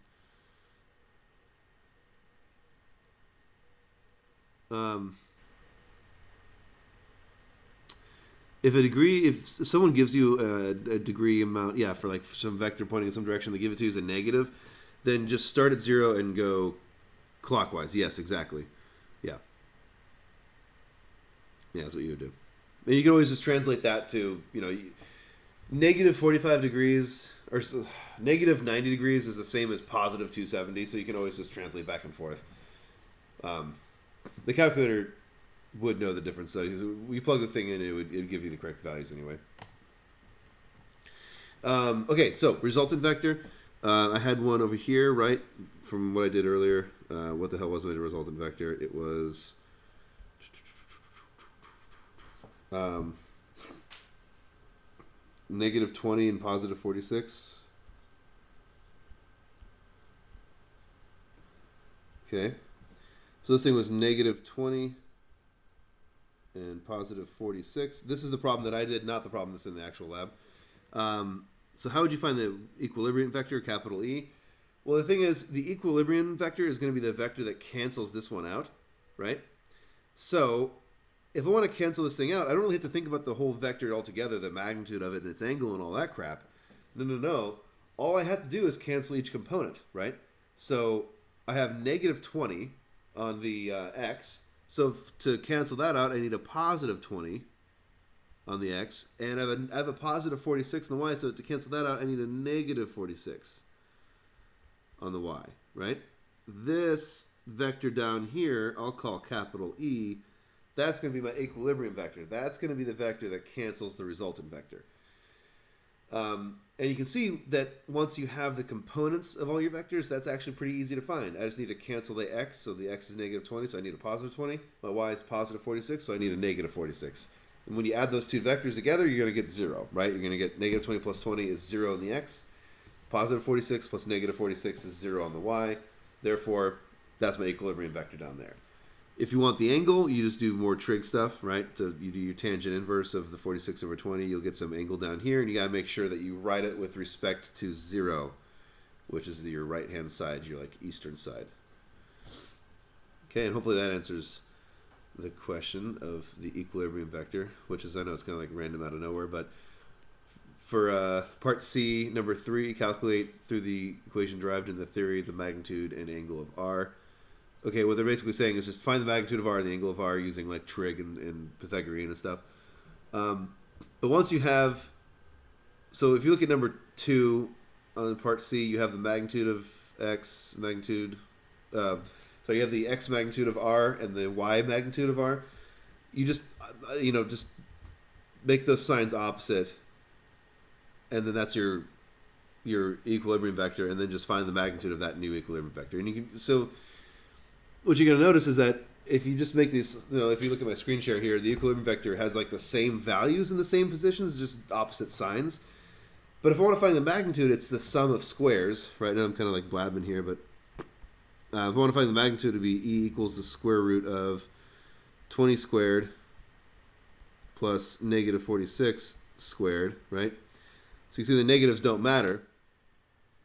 If someone gives you a degree amount, for like some vector pointing in some direction, they give it to you as a negative, then just start at 0 and go clockwise. Yes, exactly. Yeah. Yeah, that's what you would do. And you can always just translate that to, negative 45 degrees or negative 90 degrees is the same as positive 270, so you can always just translate back and forth. The calculator would know the difference. So we plug the thing in, it would give you the correct values anyway. So resultant vector. I had one over here, right, from what I did earlier. What the hell was my resultant vector? It was negative 20 and positive 46. Okay. So this thing was negative 20. and positive 46. This is the problem that I did, not the problem that's in the actual lab. So how would you find the equilibrium vector, capital E? Well, the thing is, the equilibrium vector is going to be the vector that cancels this one out, right? So if I want to cancel this thing out, I don't really have to think about the whole vector altogether, the magnitude of it and its angle and all that crap. No. All I have to do is cancel each component, right? So I have negative 20 on the x. So to cancel that out, I need a positive 20 on the x. And I have a positive 46 on the y. So to cancel that out, I need a negative 46 on the y, right? This vector down here, I'll call capital E. That's going to be my equilibrium vector. That's going to be the vector that cancels the resultant vector. And you can see that once you have the components of all your vectors, that's actually pretty easy to find. I just need to cancel the x, so the x is negative 20, so I need a positive 20. My y is positive 46, so I need a negative 46. And when you add those two vectors together, you're going to get 0, right? You're going to get negative 20 plus 20 is 0 on the x. Positive 46 plus negative 46 is 0 on the y. Therefore, that's my equilibrium vector down there. If you want the angle, you just do more trig stuff, right? So you do your tangent inverse of the 46 over 20. You'll get some angle down here, and you got to make sure that you write it with respect to 0, which is your right-hand side, your like eastern side. Okay, and hopefully that answers the question of the equilibrium vector, which is, I know it's kind of like random out of nowhere, but for part C, number 3, calculate through the equation derived in the theory the magnitude and angle of R. Okay, what they're basically saying is just find the magnitude of R and the angle of R using like trig and Pythagorean and stuff. But once you have, so if you look at number 2 on part C, you have the magnitude of X, magnitude, so you have the X magnitude of R and the Y magnitude of R. You just, just make those signs opposite, and then that's your equilibrium vector, and then just find the magnitude of that new equilibrium vector. And you can, so what you're going to notice is that if you just make these, if you look at my screen share here, the equilibrium vector has like the same values in the same positions, just opposite signs. But if I want to find the magnitude, it's the sum of squares. Right now I'm kind of like blabbing here, but if I want to find the magnitude, it would be E equals the square root of 20 squared plus negative 46 squared, right? So you see the negatives don't matter.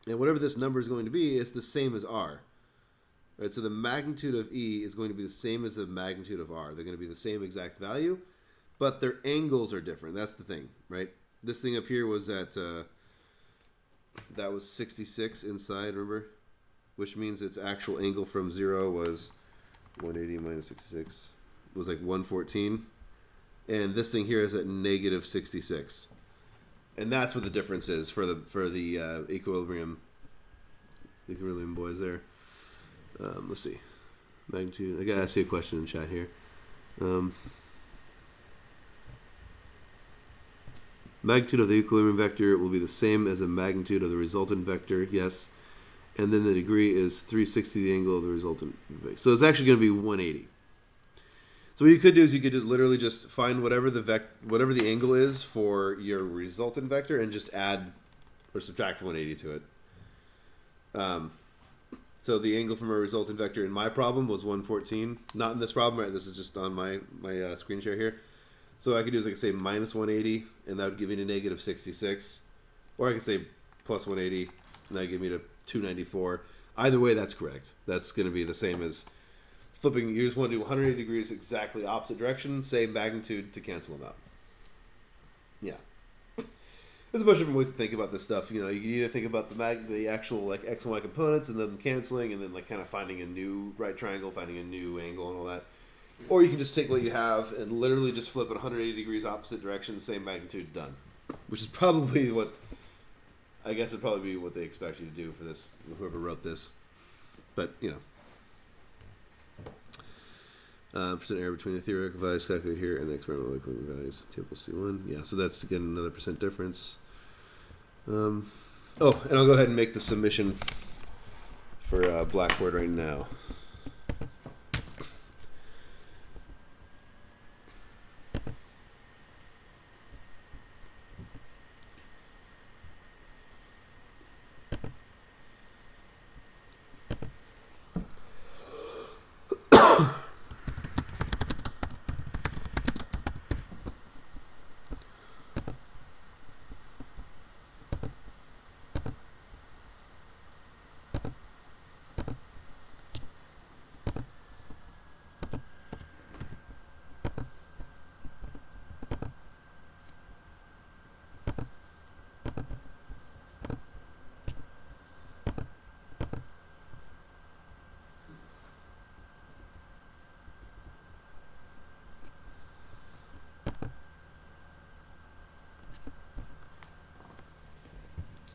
And whatever this number is going to be, it's the same as R. Right, so the magnitude of E is going to be the same as the magnitude of R. They're going to be the same exact value, but their angles are different. That's the thing, right? This thing up here was at, that was 66 inside, remember? Which means its actual angle from 0 was 180 minus 66. It was like 114. And this thing here is at negative 66. And that's what the difference is for the equilibrium boys there. Let's see. Magnitude. I gotta see a question in chat here. Magnitude of the equilibrium vector will be the same as the magnitude of the resultant vector. Yes. And then the degree is 360 the angle of the resultant vector. So it's actually going to be 180. So what you could do is you could just literally just find whatever the angle is for your resultant vector and just add or subtract 180 to it. So the angle from a resultant vector in my problem was 114. Not in this problem, right? This is just on my screen share here. So I could do is I could say minus 180, and that would give me to negative 66. Or I could say plus 180, and that would give me to 294. Either way, that's correct. That's going to be the same as flipping. You just want to do 180 degrees exactly opposite direction, same magnitude to cancel them out. Yeah. There's a bunch of different ways to think about this stuff. You can either think about the actual like X and Y components and them canceling, and then like kind of finding a new right triangle, finding a new angle and all that. Or you can just take what you have and literally just flip it 180 degrees opposite direction, same magnitude, done. Which is probably what, I guess it'd probably be what they expect you to do for this, whoever wrote this. But, percent error between the theoretical values calculated here and the experimental equivalent values. Table C1. Yeah, so that's, again, another percent difference. And I'll go ahead and make the submission for Blackboard right now.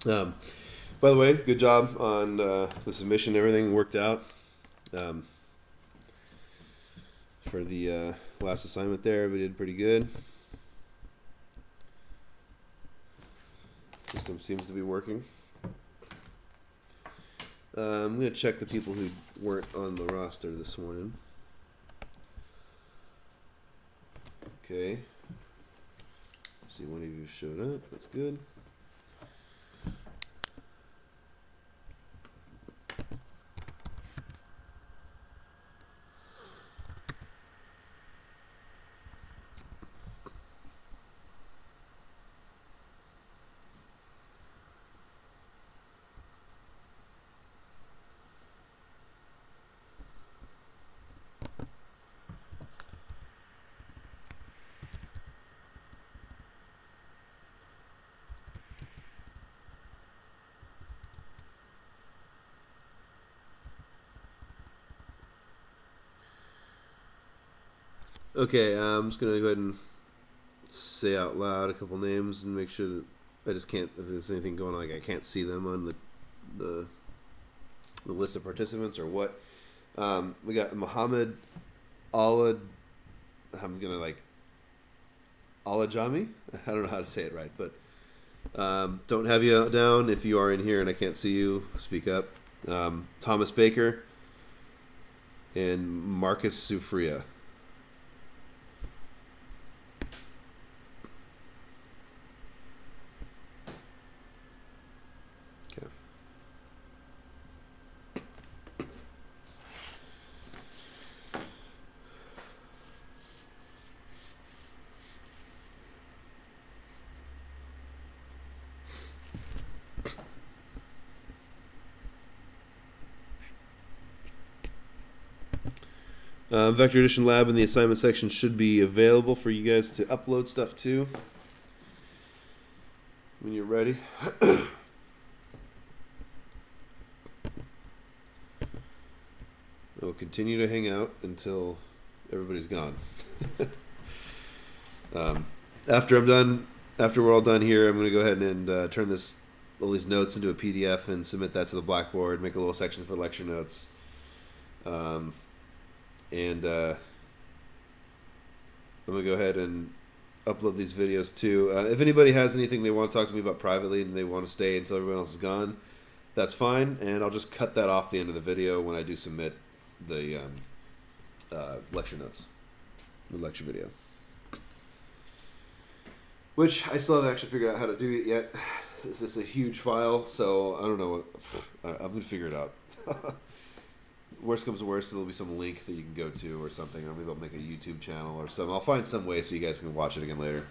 Um, by the way, good job on the submission. Everything worked out for the last assignment there. We did pretty good. System seems to be working. I'm going to check the people who weren't on the roster this morning. Okay. Let's see, one of you showed up. That's good. Okay, I'm just gonna go ahead and say out loud a couple names and make sure that I just can't. If there's anything going on, like I can't see them on the list of participants or what. We got Muhammad Allah. I'm gonna like Alajami. I don't know how to say it right, but don't have you down. If you are in here and I can't see you, speak up. Thomas Baker and Marcus Sufria. Vector Edition Lab in the assignment section should be available for you guys to upload stuff to when you're ready. I will continue to hang out until everybody's gone. After we're all done here, I'm going to go ahead and turn all these notes into a PDF and submit that to the Blackboard. Make a little section for lecture notes. And I'm going to go ahead and upload these videos too. If anybody has anything they want to talk to me about privately and they want to stay until everyone else is gone, that's fine. And I'll just cut that off the end of the video when I do submit the lecture notes, the lecture video. Which I still haven't actually figured out how to do it yet. This is a huge file, so I don't know I'm going to figure it out. Worst comes to worst, there'll be some link that you can go to or something, or maybe I'll make a YouTube channel or something. I'll find some way so you guys can watch it again later.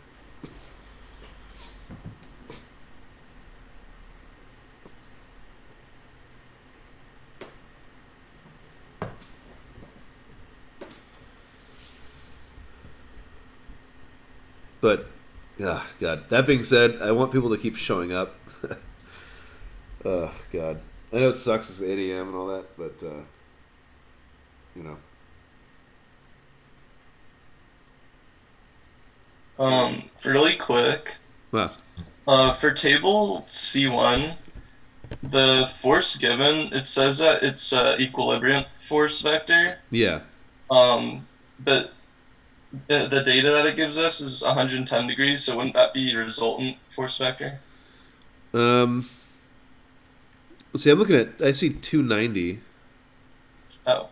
But, God. That being said, I want people to keep showing up. Oh, God. I know it sucks, it's 8 a.m. and all that, but, you know. Really quick. Wow. For table C1, the force given, it says that it's equilibrium force vector. Yeah. But the data that it gives us is 110 degrees, so wouldn't that be resultant force vector? Let's see, I see 290. Oh.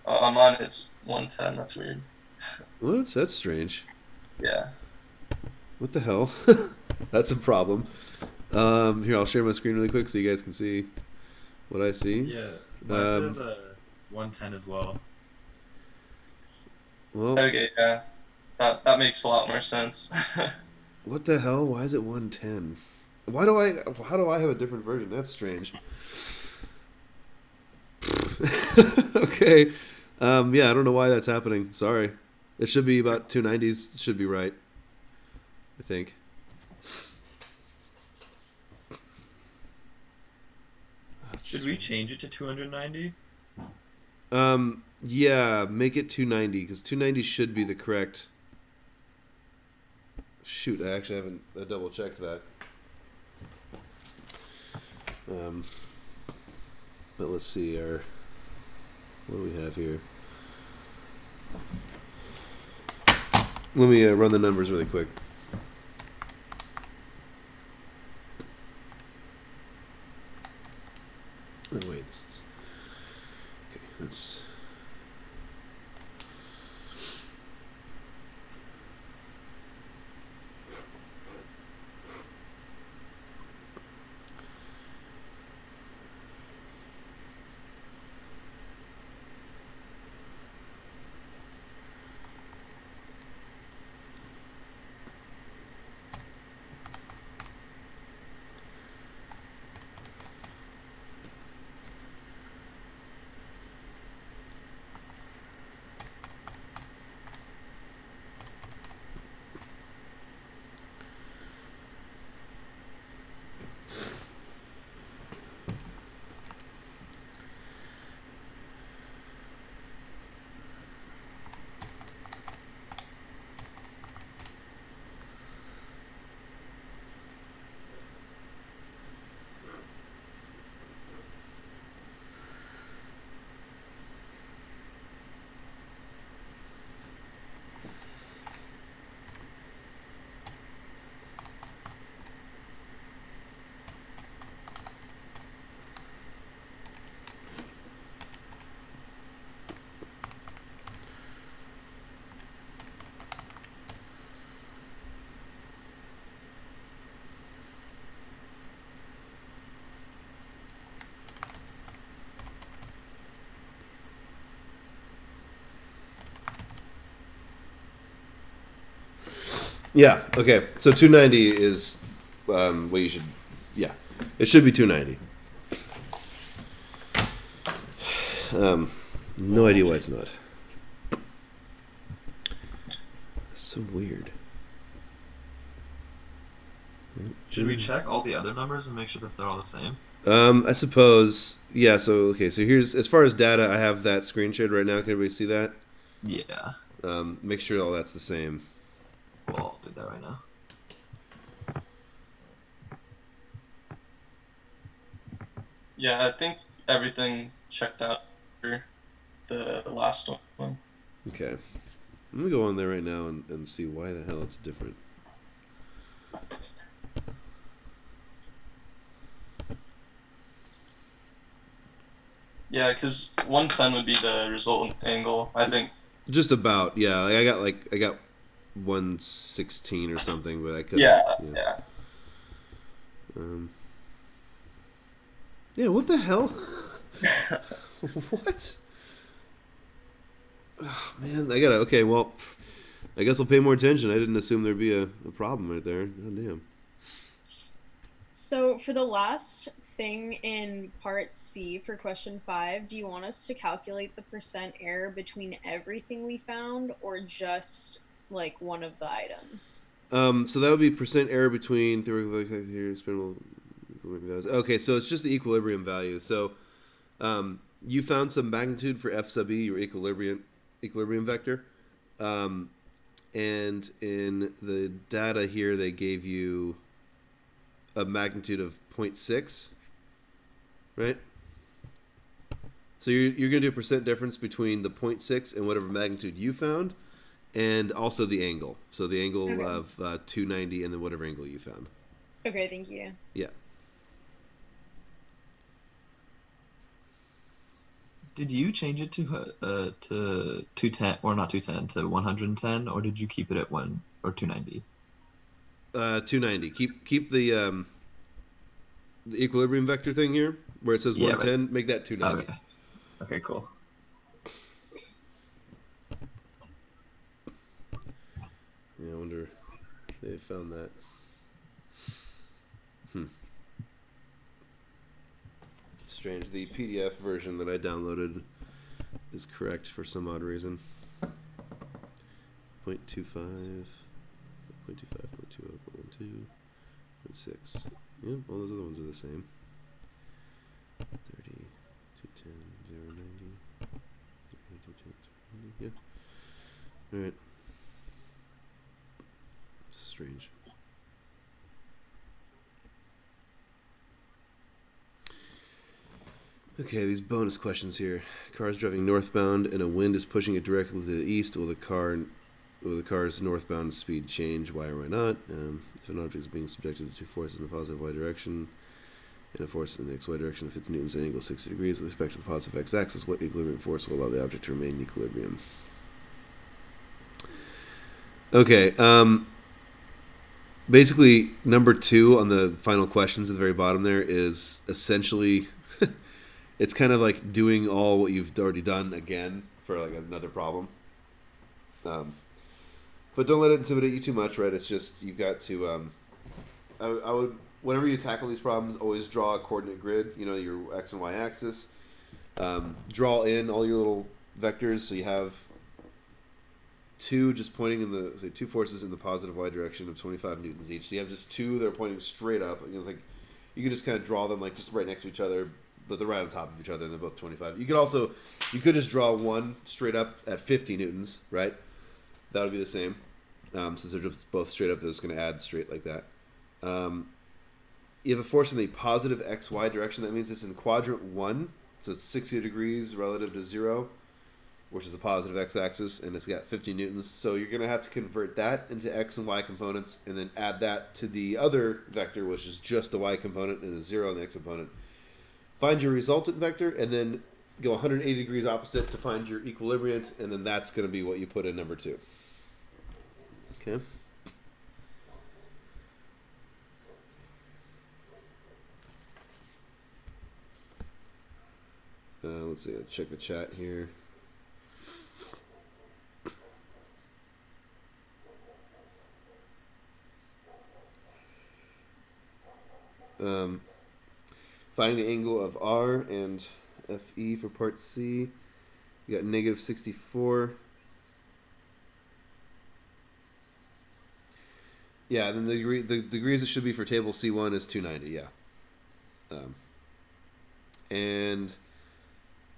On mine it's 110, that's weird. What? That's strange. Yeah. What the hell? That's a problem. Here, I'll share my screen really quick so you guys can see what I see. Yeah, mine says 110 as well. Well, Okay, yeah. That makes a lot more sense. what the hell? Why is it 110? How do I have a different version? That's strange. Okay. Yeah, I don't know why that's happening. Sorry. It should be about 290s. It should be right. I think. Should we change it to 290? Yeah, make it 290 because 290 should be the correct. Shoot, I actually haven't double checked that. But let's see, what do we have here? Let me run the numbers really quick. Oh, wait, this is... Okay, that's... Yeah, okay. So 290 is what you should... Yeah, it should be 290. No idea why it's not. That's so weird. Should we check all the other numbers and make sure that they're all the same? I suppose... Yeah, so, okay, so here's... As far as data, I have that screen shared right now. Can everybody see that? Yeah. Make sure all that's the same. Well, I'll do that right now. Yeah, I think everything checked out for the last one. Okay. Let me go on there right now and see why the hell it's different. Yeah, because 110 would be the resultant angle, I think. Just about, yeah. I got 116 or something, but I couldn't. Yeah. Yeah, what the hell? What? Oh, man, okay, well, I guess I'll pay more attention. I didn't assume there'd be a problem right there. God damn. So for the last thing in part C for question 5, do you want us to calculate the percent error between everything we found or just like one of the items? So that would be percent error between theoretical here, spinable. Okay, so it's just the equilibrium value. So you found some magnitude for f sub e, your equilibrium vector. And in the data here, they gave you a magnitude of 0.6, right? So you're going to do a percent difference between the 0.6 and whatever magnitude you found, and also the angle. So the angle of 290 and then whatever angle you found. Okay, thank you. Yeah. Did you change it to 210 or not 210 to 110, or did you keep it at 290? 290. Keep the equilibrium vector thing here where it says 110. Make that 290. Okay, cool. Yeah, I wonder if they found that. Strange. The PDF version that I downloaded is correct for some odd reason. 0.25, 0.25, 0.20, 0.12, 0.6. Yeah, all those other ones are the same. 30, 210, 090, 210, 090. Yeah. Alright. Strange. Okay, these bonus questions here. Car is driving northbound and a wind is pushing it directly to the east. Will the car's northbound speed change? Why or why not? If an object is being subjected to two forces in the positive y direction and a force in the xy direction of 50 newtons at an angle 60 degrees with respect to the positive x-axis, what equilibrium force will allow the object to remain in equilibrium? Okay, basically, number 2 on the final questions at the very bottom there is essentially, it's kind of like doing all what you've already done again for like another problem. But don't let it intimidate you too much, right? It's just, you've got to, I would, whenever you tackle these problems, always draw a coordinate grid, you know, your x and y axis. Draw in all your little vectors, so you have two just pointing in the, say, two forces in the positive y direction of 25 newtons each. So you have just two that are pointing straight up. You know, it's like, you can just kind of draw them like just right next to each other, but they're right on top of each other, and they're both 25. You could just draw one straight up at 50 newtons, right? That would be the same. Since they're just both straight up, they're just going to add straight like that. You have a force in the positive xy direction. That means it's in quadrant 1, so it's 60 degrees relative to 0, which is the positive x-axis, and it's got 50 newtons. So you're going to have to convert that into x and y components, and then add that to the other vector, which is just the y component and the 0 on the x component. Find your resultant vector, and then go 180 degrees opposite to find your equilibriant, and then that's going to be what you put in number 2. Okay. Let's see. Let's check the chat here. Finding the angle of R and FE for part C. You got negative 64. Yeah, then the degrees it should be for table C1 is 290, yeah. And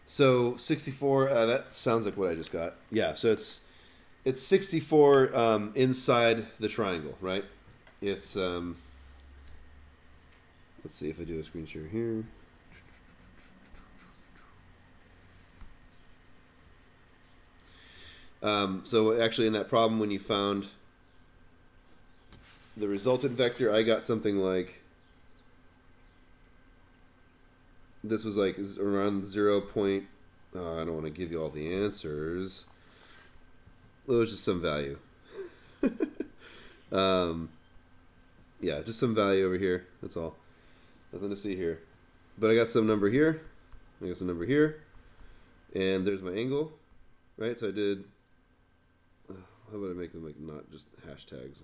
so 64, that sounds like what I just got. Yeah, so it's 64 inside the triangle, right? It's, let's see if I do a screen share here. So actually in that problem, when you found the resultant vector, I got something like, this was like around 0. I don't want to give you all the answers. It was just some value. Yeah, just some value over here. That's all. Nothing to see here. But I got some number here. I got some number here. And there's my angle. Right? So I did... how about I make them like not just hashtags?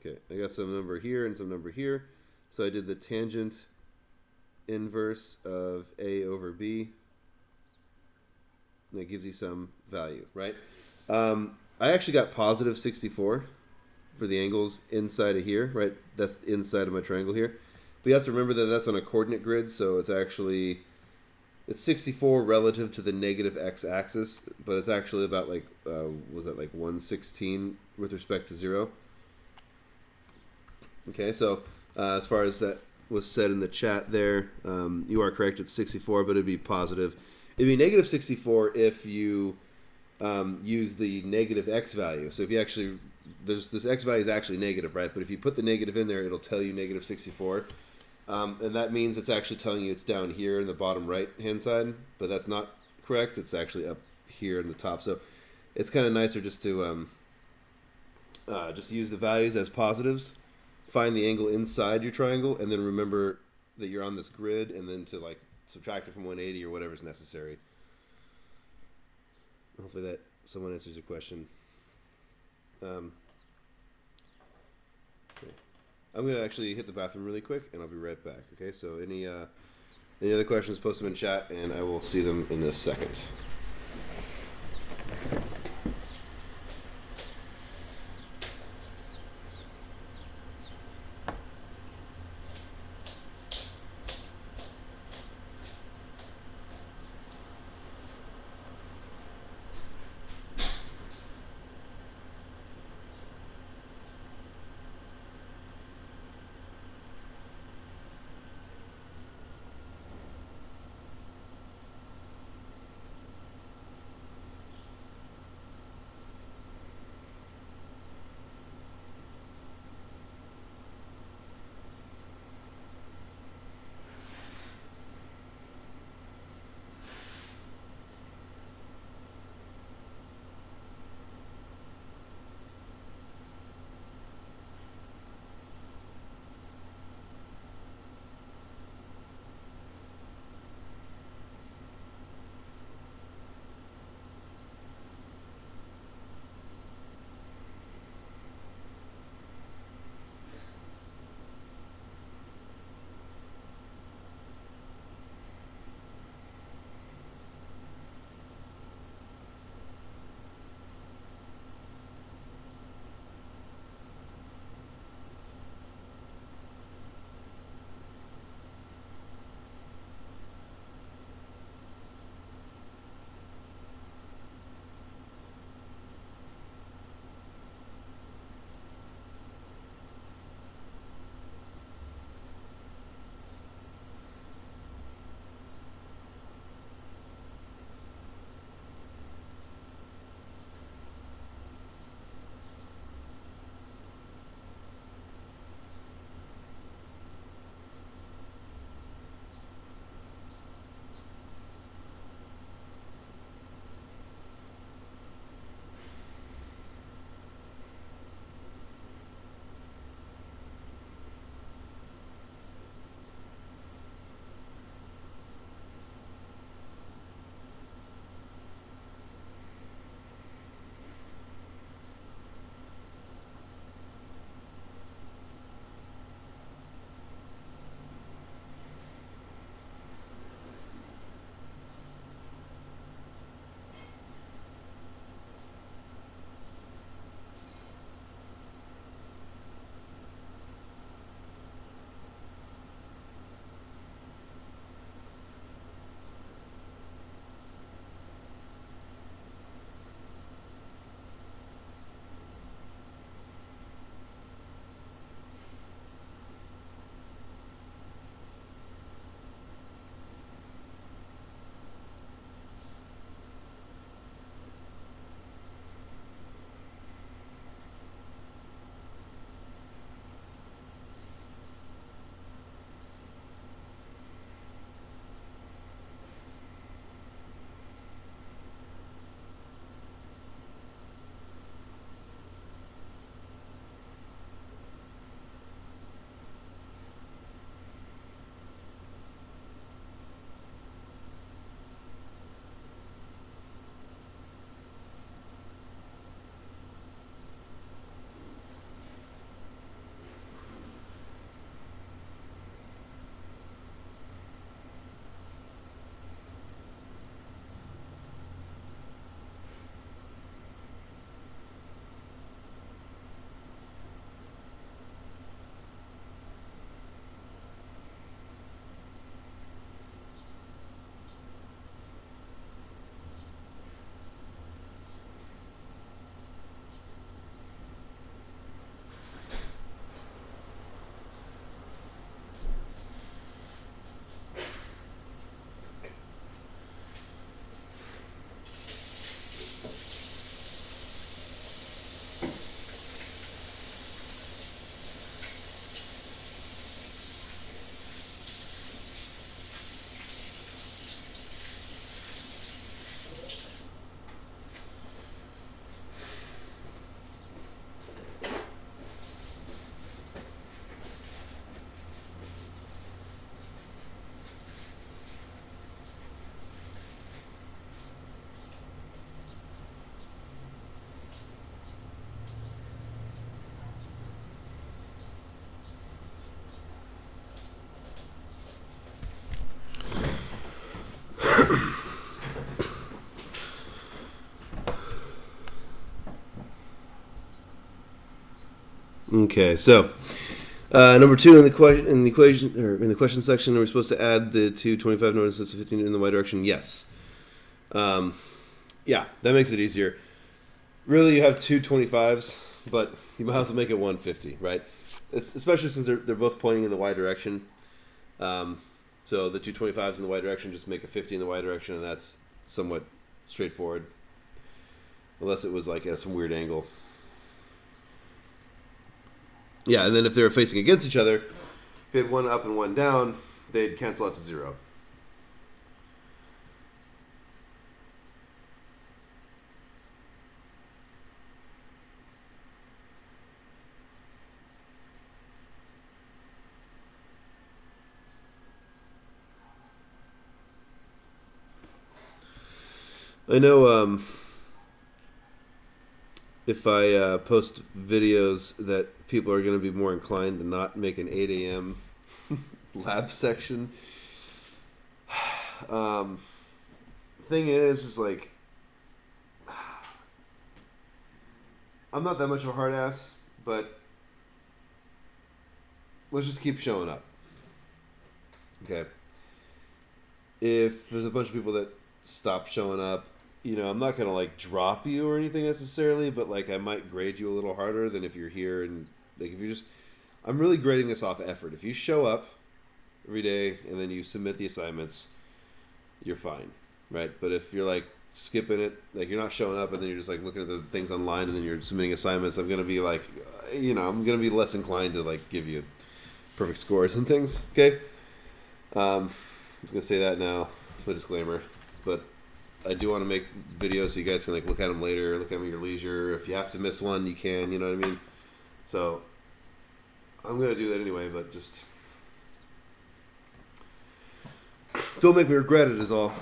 Okay, I got some number here and some number here. So I did the tangent inverse of A over B. And that gives you some value, right? I actually got positive 64 for the angles inside of here, right? That's inside of my triangle here. But you have to remember that that's on a coordinate grid, so it's actually... it's 64 relative to the negative x-axis, but it's actually about like, was that like 116 with respect to 0? Okay, so as far as that was said in the chat there, you are correct, it's 64, but it'd be positive. It'd be negative 64 if you use the negative x value. So if you actually, this x value is actually negative, right? But if you put the negative in there, it'll tell you negative 64. And that means it's actually telling you it's down here in the bottom right hand side, but that's not correct. It's actually up here in the top. So it's kind of nicer just to just use the values as positives, find the angle inside your triangle, and then remember that you're on this grid, and then to like subtract it from 180 or whatever's necessary. Hopefully that someone answers your question. Okay. I'm going to actually hit the bathroom really quick, and I'll be right back. Okay, so any other questions, post them in chat, and I will see them in a second. Okay, so number 2 in the question section, are we supposed to add the two 25 notices to 15 in the y direction? Yes. Yeah, that makes it easier. Really, you have two 25s, but you might as well make it 150, right? Especially since they're both pointing in the y direction. So the two 25s in the y direction just make a 50 in the y direction, and that's somewhat straightforward. Unless it was like at some weird angle. Yeah, and then if they were facing against each other, if you had one up and one down, they'd cancel out to 0. I know if I post videos that people are going to be more inclined to not make an 8 a.m. lab section. Thing is like, I'm not that much of a hard ass, but let's just keep showing up. Okay. If there's a bunch of people that stop showing up, you know, I'm not gonna like drop you or anything necessarily, but like I might grade you a little harder than if you're here and like if you're just. I'm really grading this off effort. If you show up every day and then you submit the assignments, you're fine, right? But if you're like skipping it, like you're not showing up and then you're just like looking at the things online and then you're submitting assignments, I'm gonna be like, you know, I'm gonna be less inclined to like give you perfect scores and things. Okay. I'm just gonna say that now. It's my disclaimer, but I do want to make videos so you guys can like look at them later, look at them at your leisure. If you have to miss one, you can. You know what I mean? So I'm gonna do that anyway, but just don't make me regret it. Is all.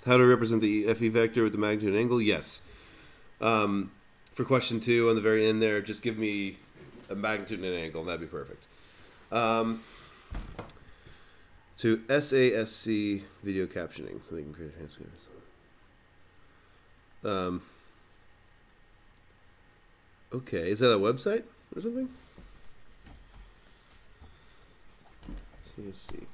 How to represent the FE vector with the magnitude and angle? Yes. For question 2 on the very end there, just give me a magnitude and an angle, and that'd be perfect. To SASC video captioning, so they can create transcripts. Okay, is that a website or something? CSC.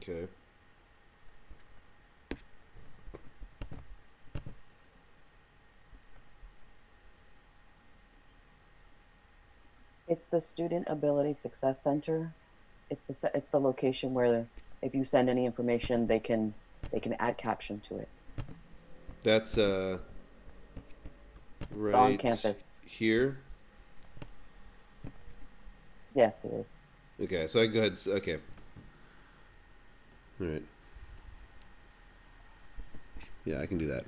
Okay. It's the Student Ability Success Center. It's the location where if you send any information, they can add caption to it. That's It's on right campus. here. Yes, it is. Okay, so I can go ahead. Okay. All right. Yeah, I can do that.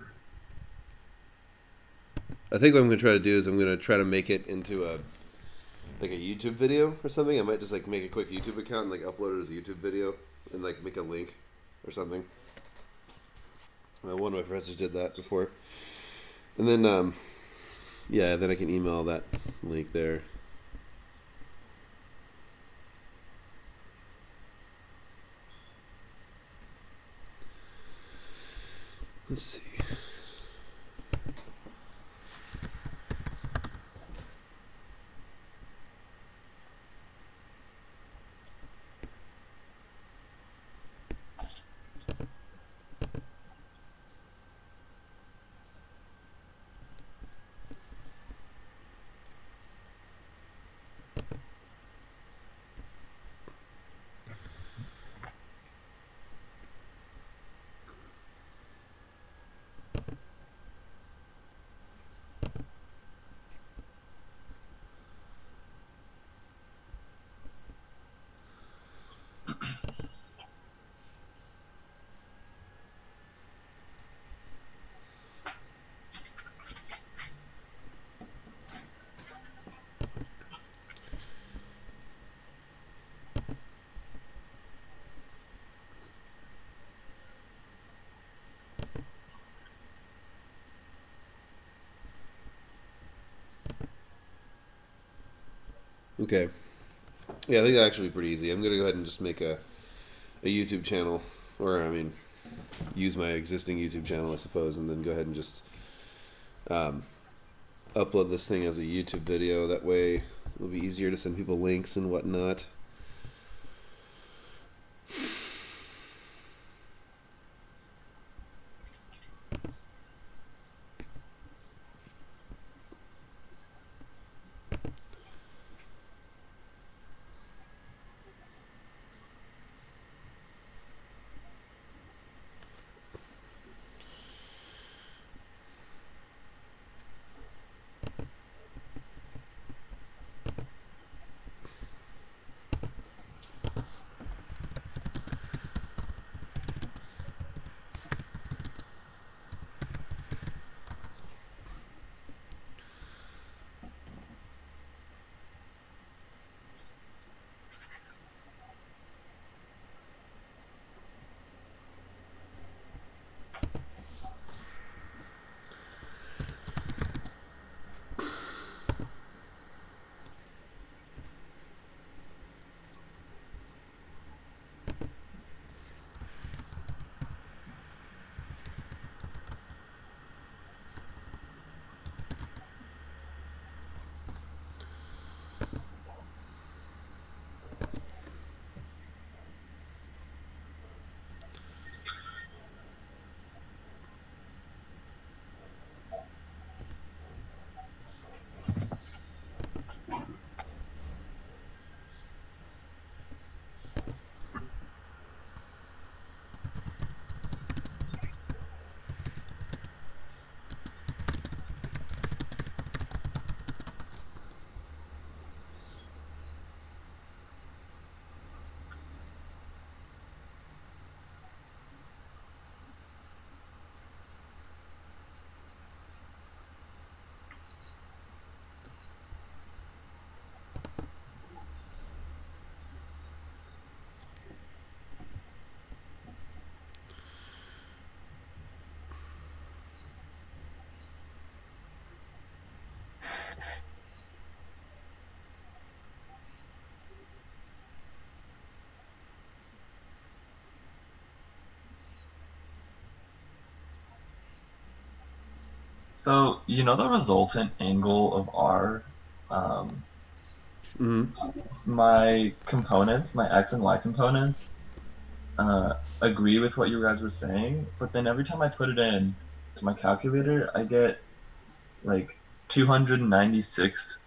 I think what I'm gonna try to do is I'm gonna try to make it into a like a YouTube video or something. I might just like make a quick YouTube account and like upload it as a YouTube video and like make a link or something. One of my professors did that before, and then yeah, then I can email that link there. Let's see. Okay. Yeah, I think that actually be pretty easy. I'm gonna go ahead and just make a YouTube channel, or I mean, use my existing YouTube channel, I suppose, and then go ahead and just upload this thing as a YouTube video. That way, it'll be easier to send people links and whatnot. So you know the resultant angle of R. Mm-hmm. My components, my x and y components, agree with what you guys were saying, but then every time I put it in to my calculator, I get like 296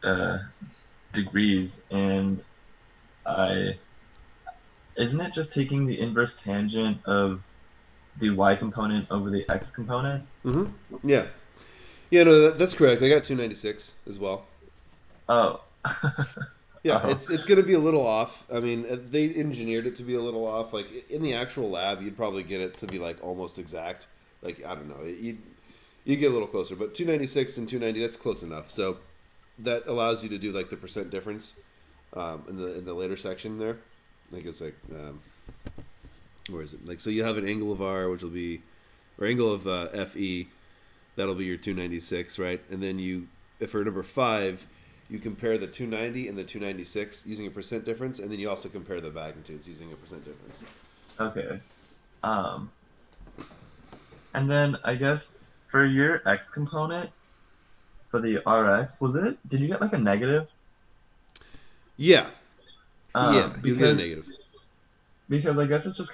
uh, degrees, and I isn't it just taking the inverse tangent of the y component over the x component? Yeah. Yeah, no, that's correct. I got 296 as well. Oh. Yeah, Oh. it's going to be a little off. I mean, they engineered it to be a little off. Like in the actual lab, you'd probably get it to be like almost exact. Like I don't know, you get a little closer, but 296 and 290, that's close enough. So that allows you to do like the percent difference in the later section there. I think it's like where is it? Like so you have an angle of R, which will be or angle of FE, that'll be your 296, right? And then you, if for number 5, you compare the 290 and the 296 using a percent difference, and then you also compare the magnitudes using a percent difference. Okay. Um, and then I guess for your x component for the Rx, did you get like a negative? Yeah, yeah, you get a Because negative. I guess it's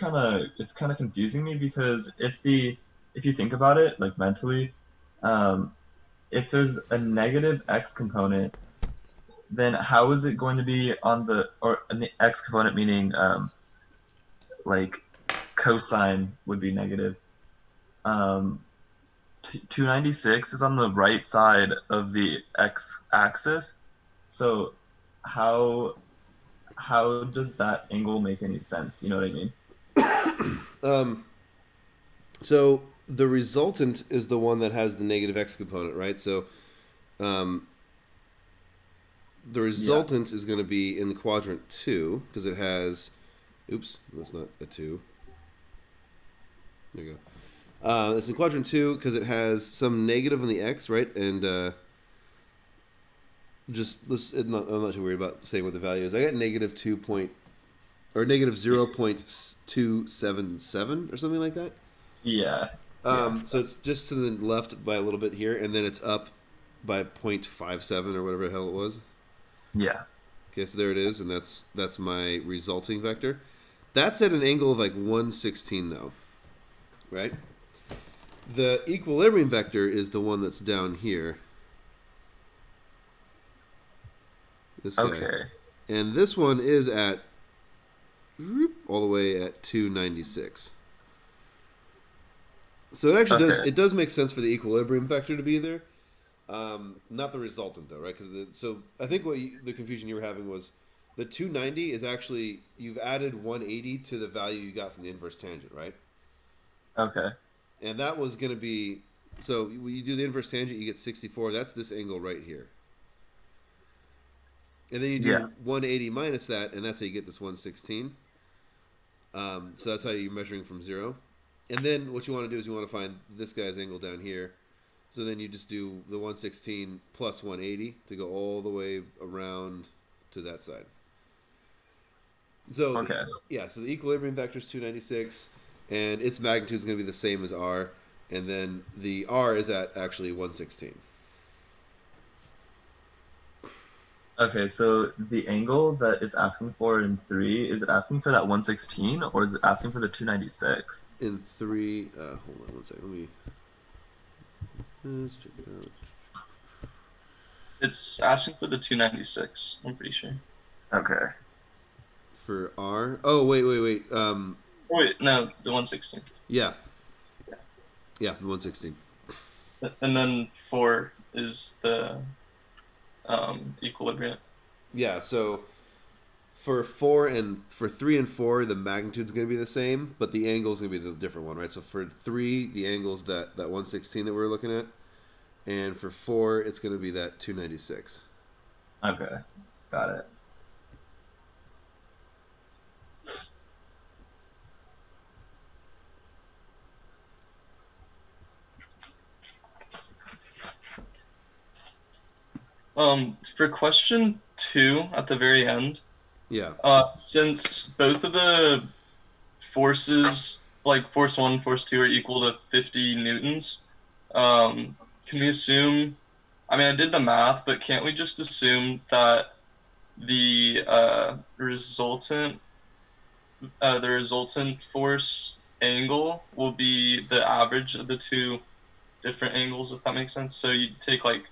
kind of confusing me because if you think about it like mentally, um, if there's a negative x component, then how is it going to be on the or an the x component meaning like cosine would be negative. 296 is on the right side of the x axis, so how does that angle make any sense? You know what I mean? So the resultant is the one that has the negative x component, right? So the resultant is going to be in the quadrant 2 because it has. Oops, that's not a 2. There you go. It's in quadrant 2 because it has some negative on the x, right? And I'm not too worried about saying what the value is. I got negative 2.277 or something like that. Yeah. So it's just to the left by a little bit here, and then it's up by 0.57 or whatever the hell it was. Yeah. Okay, so there it is, and that's my resulting vector. That's at an angle of like 116 though, right? The equilibrium vector is the one that's down here. This guy. Okay. And this one is at all the way at 296. So it actually does make sense for the equilibrium vector to be there. Not the resultant though, right? So I think the confusion you were having was the 290 is actually you've added 180 to the value you got from the inverse tangent, right? Okay. And that was going to be so when you do the inverse tangent, you get 64. That's this angle right here. And then you do 180 minus that, and that's how you get this 116. So that's how you're measuring from 0. And then what you want to do is you want to find this guy's angle down here. So then you just do the 116 plus 180 to go all the way around to that side. So so the equilibrium vector is 296, and its magnitude is going to be the same as r, and then the r is at actually 116. Okay, so the angle that it's asking for in 3, is it asking for that 116 or is it asking for the 296? In 3, hold on one second. Let's check it out. It's asking for the 296. I'm pretty sure. Okay. For R? Oh, wait. Wait, no, the 116. Yeah, the 116. And then 4 is the equilibrium. Yeah, so for 3 and 4, the magnitude's going to be the same, but the angle's going to be the different one, right? So for 3, the angle's that 116 that we were looking at, and for 4, it's going to be that 296. Okay, got it. For question 2 at the very end, Yeah. Since both of the forces, like force 1 and force 2, are equal to 50 newtons, can we assume, I mean, I did the math, but can't we just assume that the resultant the resultant force angle will be the average of the two different angles, if that makes sense. So you take like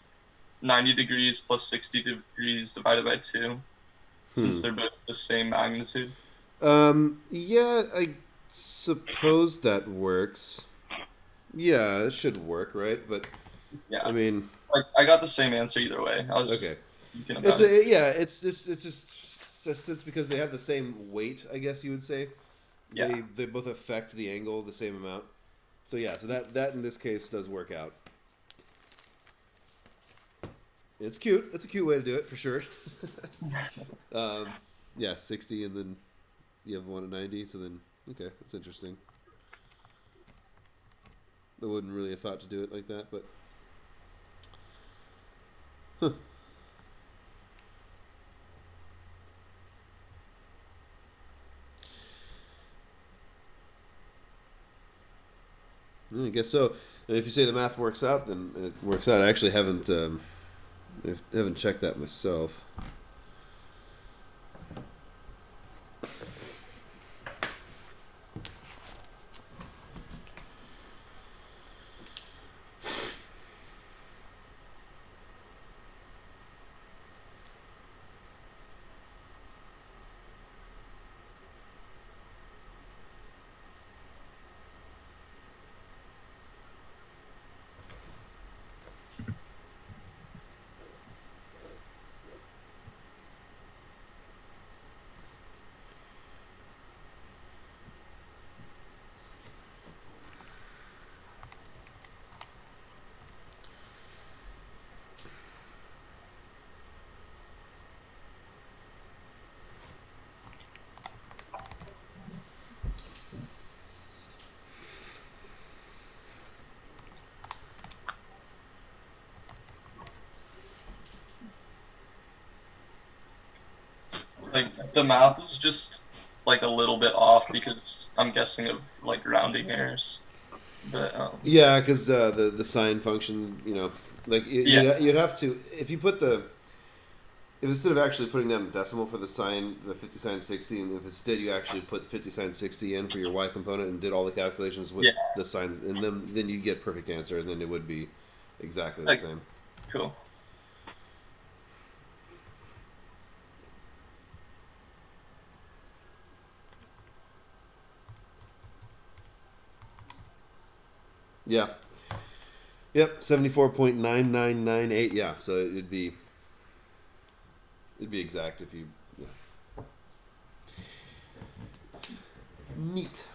90 degrees plus 60 degrees divided by 2, since they're both the same magnitude. Yeah, I suppose that works. Yeah, it should work, right? But Yeah. I mean, Like, I got the same answer either way. I was okay. just thinking about It's it. just it's because they have the same weight, I guess you would say. Yeah. They both affect the angle the same amount. So yeah, so that in this case does work out. It's cute. It's a cute way to do it for sure. Yeah, 60 and then you have one at 90. So then okay, that's interesting. I wouldn't really have thought to do it like that, but. Huh. I guess so. And if you say the math works out, then it works out. I actually haven't checked that myself. Like, the math is just like a little bit off because I'm guessing of like rounding errors. But Yeah, because the sine function, like Yeah. you'd have to if you put the if instead of actually putting down a decimal for the sine, the 50 sine 60, and if instead you actually put 50 sine 60 in for your y component and did all the calculations with Yeah. the sines, and then you get perfect answer, and then it would be exactly the Like- same. cool. Yeah. Yep, 74.9998. Yeah, so it'd be exact if you. Yeah. Neat.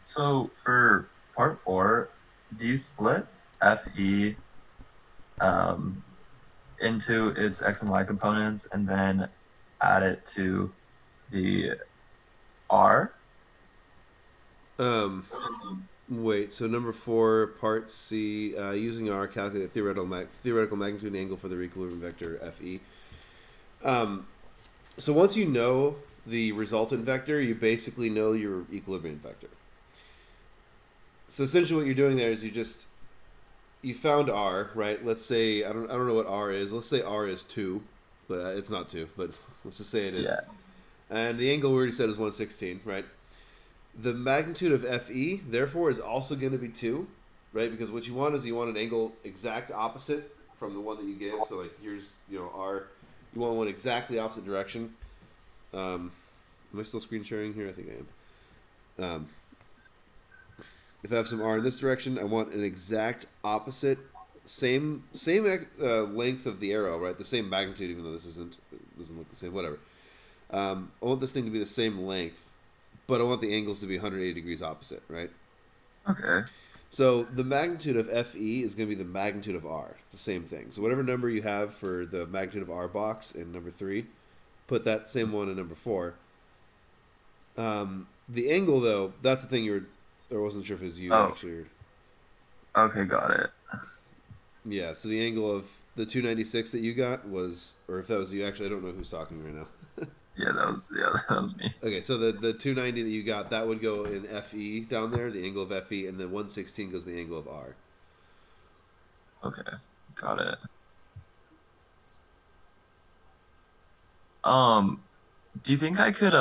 So for part 4, do you split FE into its x and y components and then add it to the R? Wait. So number 4, part C, using R, calculate theoretical magnitude and angle for the equilibrium vector Fe. So once you know the resultant vector, you basically know your equilibrium vector. So essentially, what you're doing there is you found R, right? Let's say I don't know what R is. Let's say R is 2, but it's not 2. But let's just say it is. Yeah. And the angle we already said is 116, right? The magnitude of Fe, therefore, is also going to be 2, right? Because what you want is an angle exact opposite from the one that you gave. So like here's R, you want one exactly opposite direction. Am I still screen sharing here? I think I am. Um, if I have some R in this direction, I want an exact opposite, same length of the arrow, right? The same magnitude, even though this doesn't look the same. Whatever. I want this thing to be the same length, but I want the angles to be 180 degrees opposite, right? Okay. So the magnitude of FE is going to be the magnitude of R. It's the same thing. So whatever number you have for the magnitude of R box in number 3, put that same one in number 4. The angle, though, that's the thing I wasn't sure if it was you actually. Okay, got it. Yeah, so the angle of the 296 that you got was, or if that was you, actually, I don't know who's talking right now. Yeah, that was me. Okay, so the 290 that you got, that would go in FE down there, the angle of FE, and the 116 goes the angle of R. Okay, got it. Do you think I could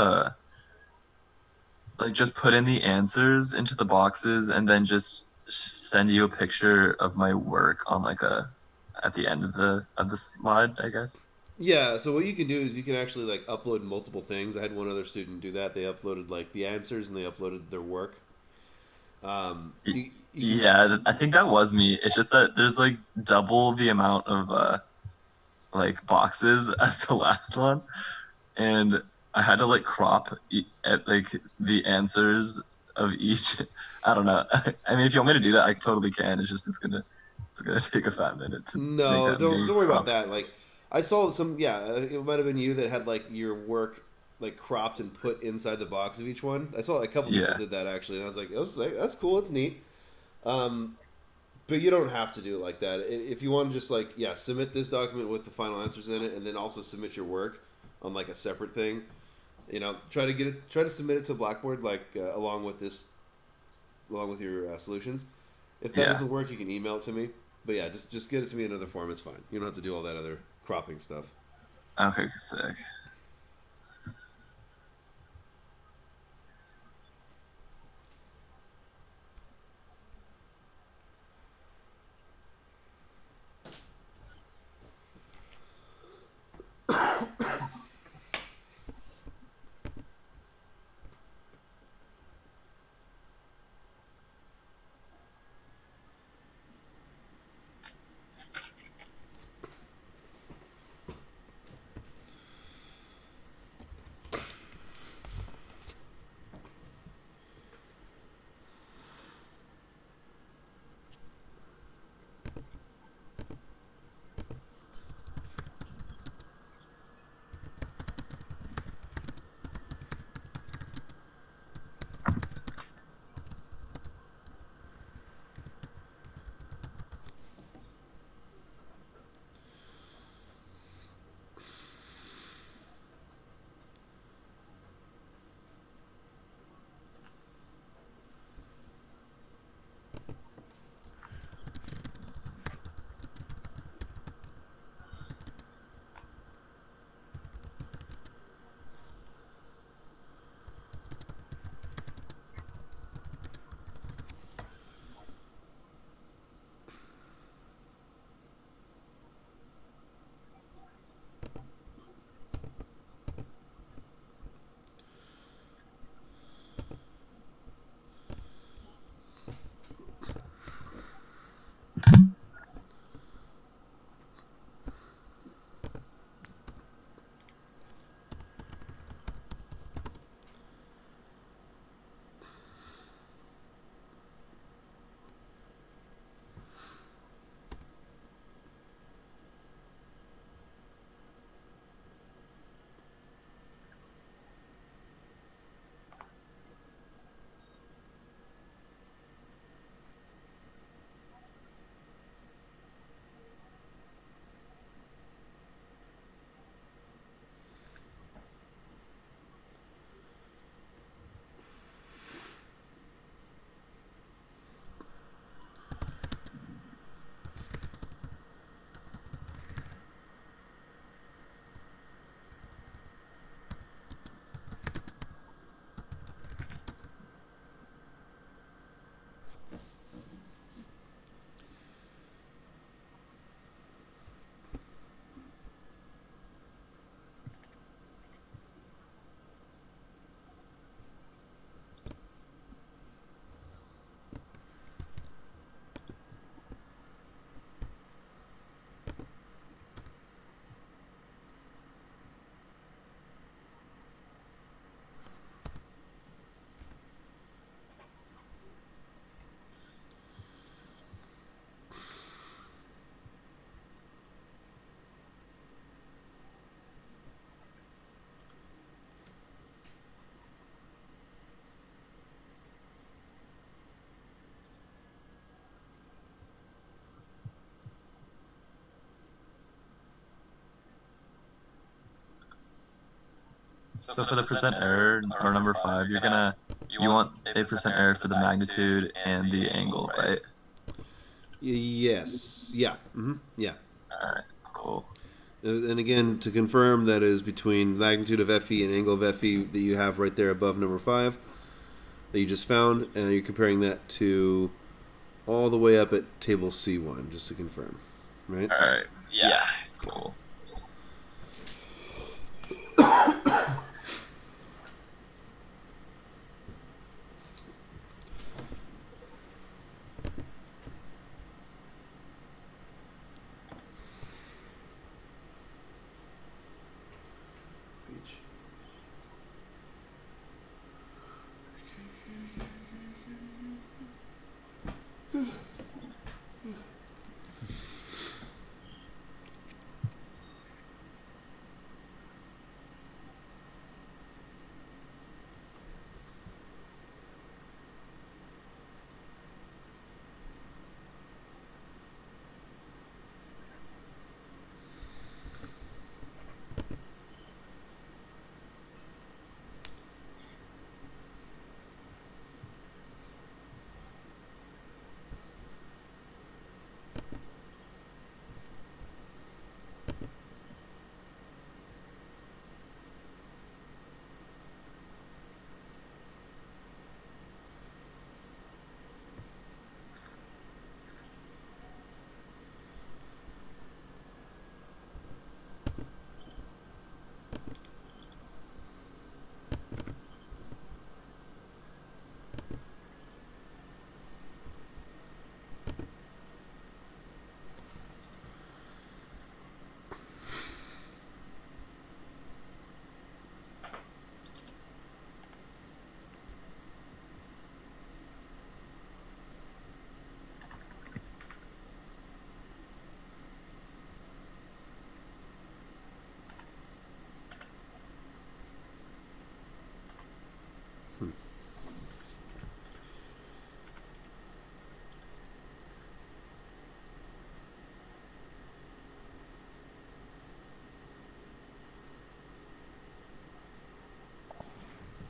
like just put in the answers into the boxes and then just send you a picture of my work on like at the end of the slide, I guess? Yeah, so what you can do is you can actually like upload multiple things. I had one other student do that. They uploaded like the answers and they uploaded their work. Yeah, I think that was me. It's just that there's like double the amount of like boxes as the last one, and I had to like crop at like the answers of each. I don't know. I mean, if you want me to do that, I totally can. It's just it's gonna take a fat minute to make No, that don't many worry about crops. that. Like I saw some. Yeah, it might have been you that had like your work like cropped and put inside the box of each one. I saw like, a couple people Yeah. did that actually, and I was like, that's cool. It's neat. But you don't have to do it like that. If you want to just like submit this document with the final answers in it, and then also submit your work on like a separate thing. Try to submit it to Blackboard like along with your solutions. If that Yeah. doesn't work, you can email it to me. But yeah, just get it to me in another form. It's fine. You don't have to do all that other cropping stuff. Okay, sick. So for the percent error or number 5, you want a percent error for the magnitude and the angle, right? Yes. Yeah. Yeah. All right, cool. And again, to confirm, that is between magnitude of Fe and angle of Fe that you have right there above number 5 that you just found, and you're comparing that to all the way up at table C1, just to confirm, right? All right. Yeah. Cool.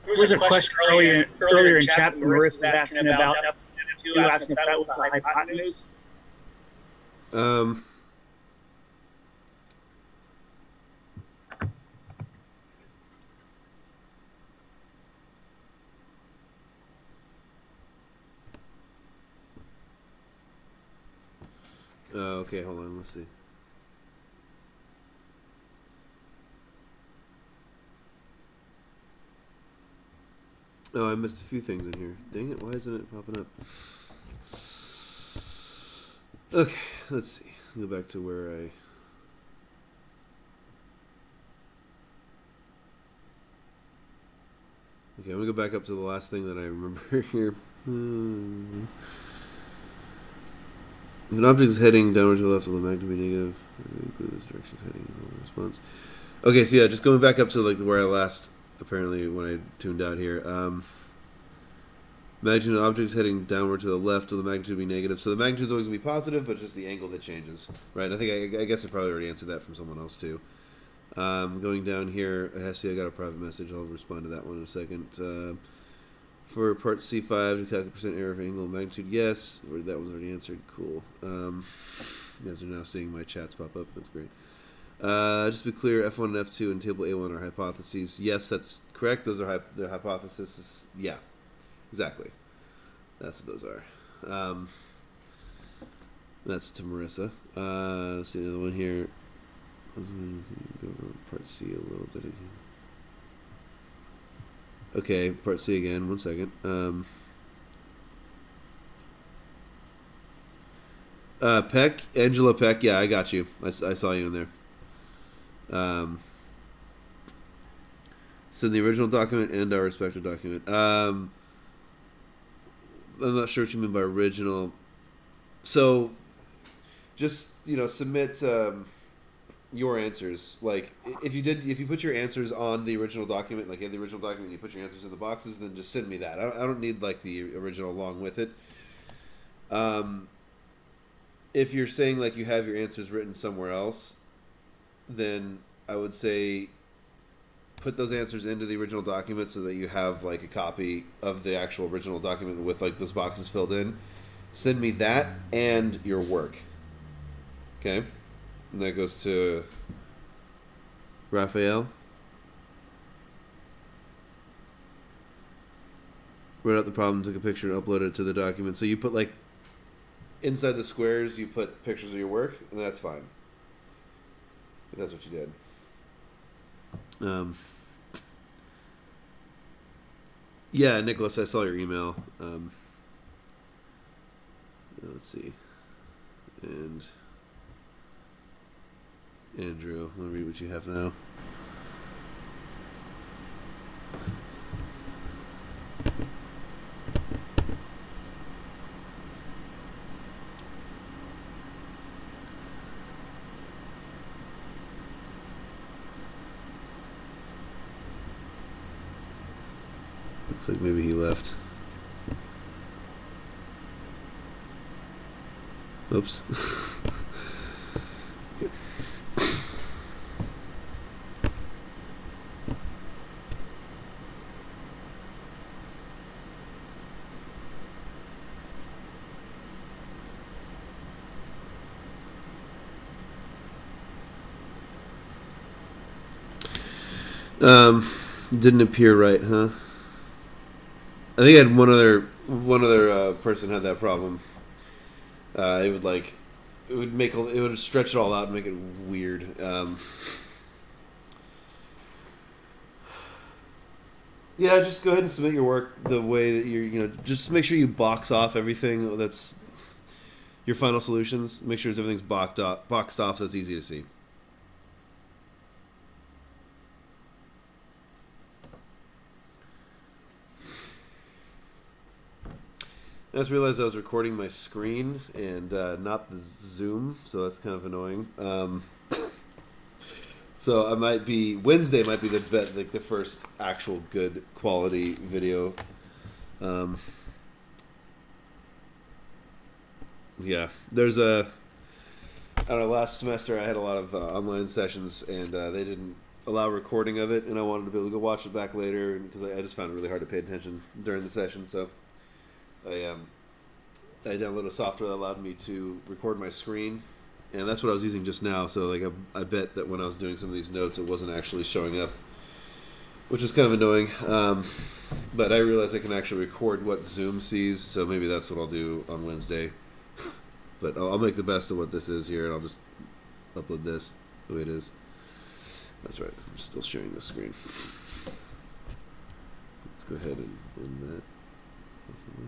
There was a question earlier in chat. Marissa was asking about F2, asking if that was the hypotenuse. Um, okay, hold on. Let's see. Oh, I missed a few things in here. Dang it, why isn't it popping up? Okay, let's see. Go back to where I... Okay, I'm going to go back up to the last thing that I remember here. If an object is heading downward to the left, will the magnitude be negative? Include this direction heading in response. Okay, so yeah, just going back up to like where I last... Apparently, when I tuned out here, magnitude of objects heading downward to the left, will the magnitude be negative? So the magnitude is always going to be positive, but just the angle that changes, right? I think I guess I probably already answered that from someone else too. Going down here, Hessie, I got a private message. I'll respond to that one in a second. For part C5, to calculate percent error of angle and magnitude, yes. That was already answered. Cool. You guys are now seeing my chats pop up. That's great. Just to be clear, F1 and F2 and table A1 are hypotheses. Yes, that's correct. Those are the hypotheses. Yeah, exactly. That's what those are. That's to Marissa. Let's see another one here. Let's go over part C a little bit again. Okay, part C again. 1 second. Peck, Angela Peck. Yeah, I got you. I saw you in there. So the original document and our respective document. I'm not sure what you mean by original. So, just submit your answers. Like if you put your answers on the original document, like in the original document, you put your answers in the boxes, then just send me that. I don't need like the original along with it. If you're saying like you have your answers written somewhere else, then I would say put those answers into the original document so that you have like a copy of the actual original document with like those boxes filled in. Send me that and your work. Okay? And that goes to Raphael. Wrote out the problem, took a picture, and uploaded it to the document. So you put like inside the squares, you put pictures of your work, and that's fine. If that's what you did. Yeah, Nicholas, I saw your email. Let's see. And Andrew, let me read what you have now. Looks like maybe he left. Oops. Didn't appear right, huh? I think I had one other person had that problem. It would stretch it all out and make it weird. Yeah, just go ahead and submit your work the way that just make sure you box off everything that's your final solutions. Make sure everything's boxed off so it's easy to see. I just realized I was recording my screen and not the Zoom, so that's kind of annoying. So Wednesday might be the first actual good quality video. Yeah, there's I don't know, last semester I had a lot of online sessions and they didn't allow recording of it, and I wanted to be able to go watch it back later because I just found it really hard to pay attention during the session, so I downloaded a software that allowed me to record my screen, and that's what I was using just now. So like I bet that when I was doing some of these notes, it wasn't actually showing up, which is kind of annoying. But I realized I can actually record what Zoom sees, so maybe that's what I'll do on Wednesday. But I'll make the best of what this is here, and I'll just upload this the way it is. That's right. I'm still sharing the screen. Let's go ahead and end that. Possibly.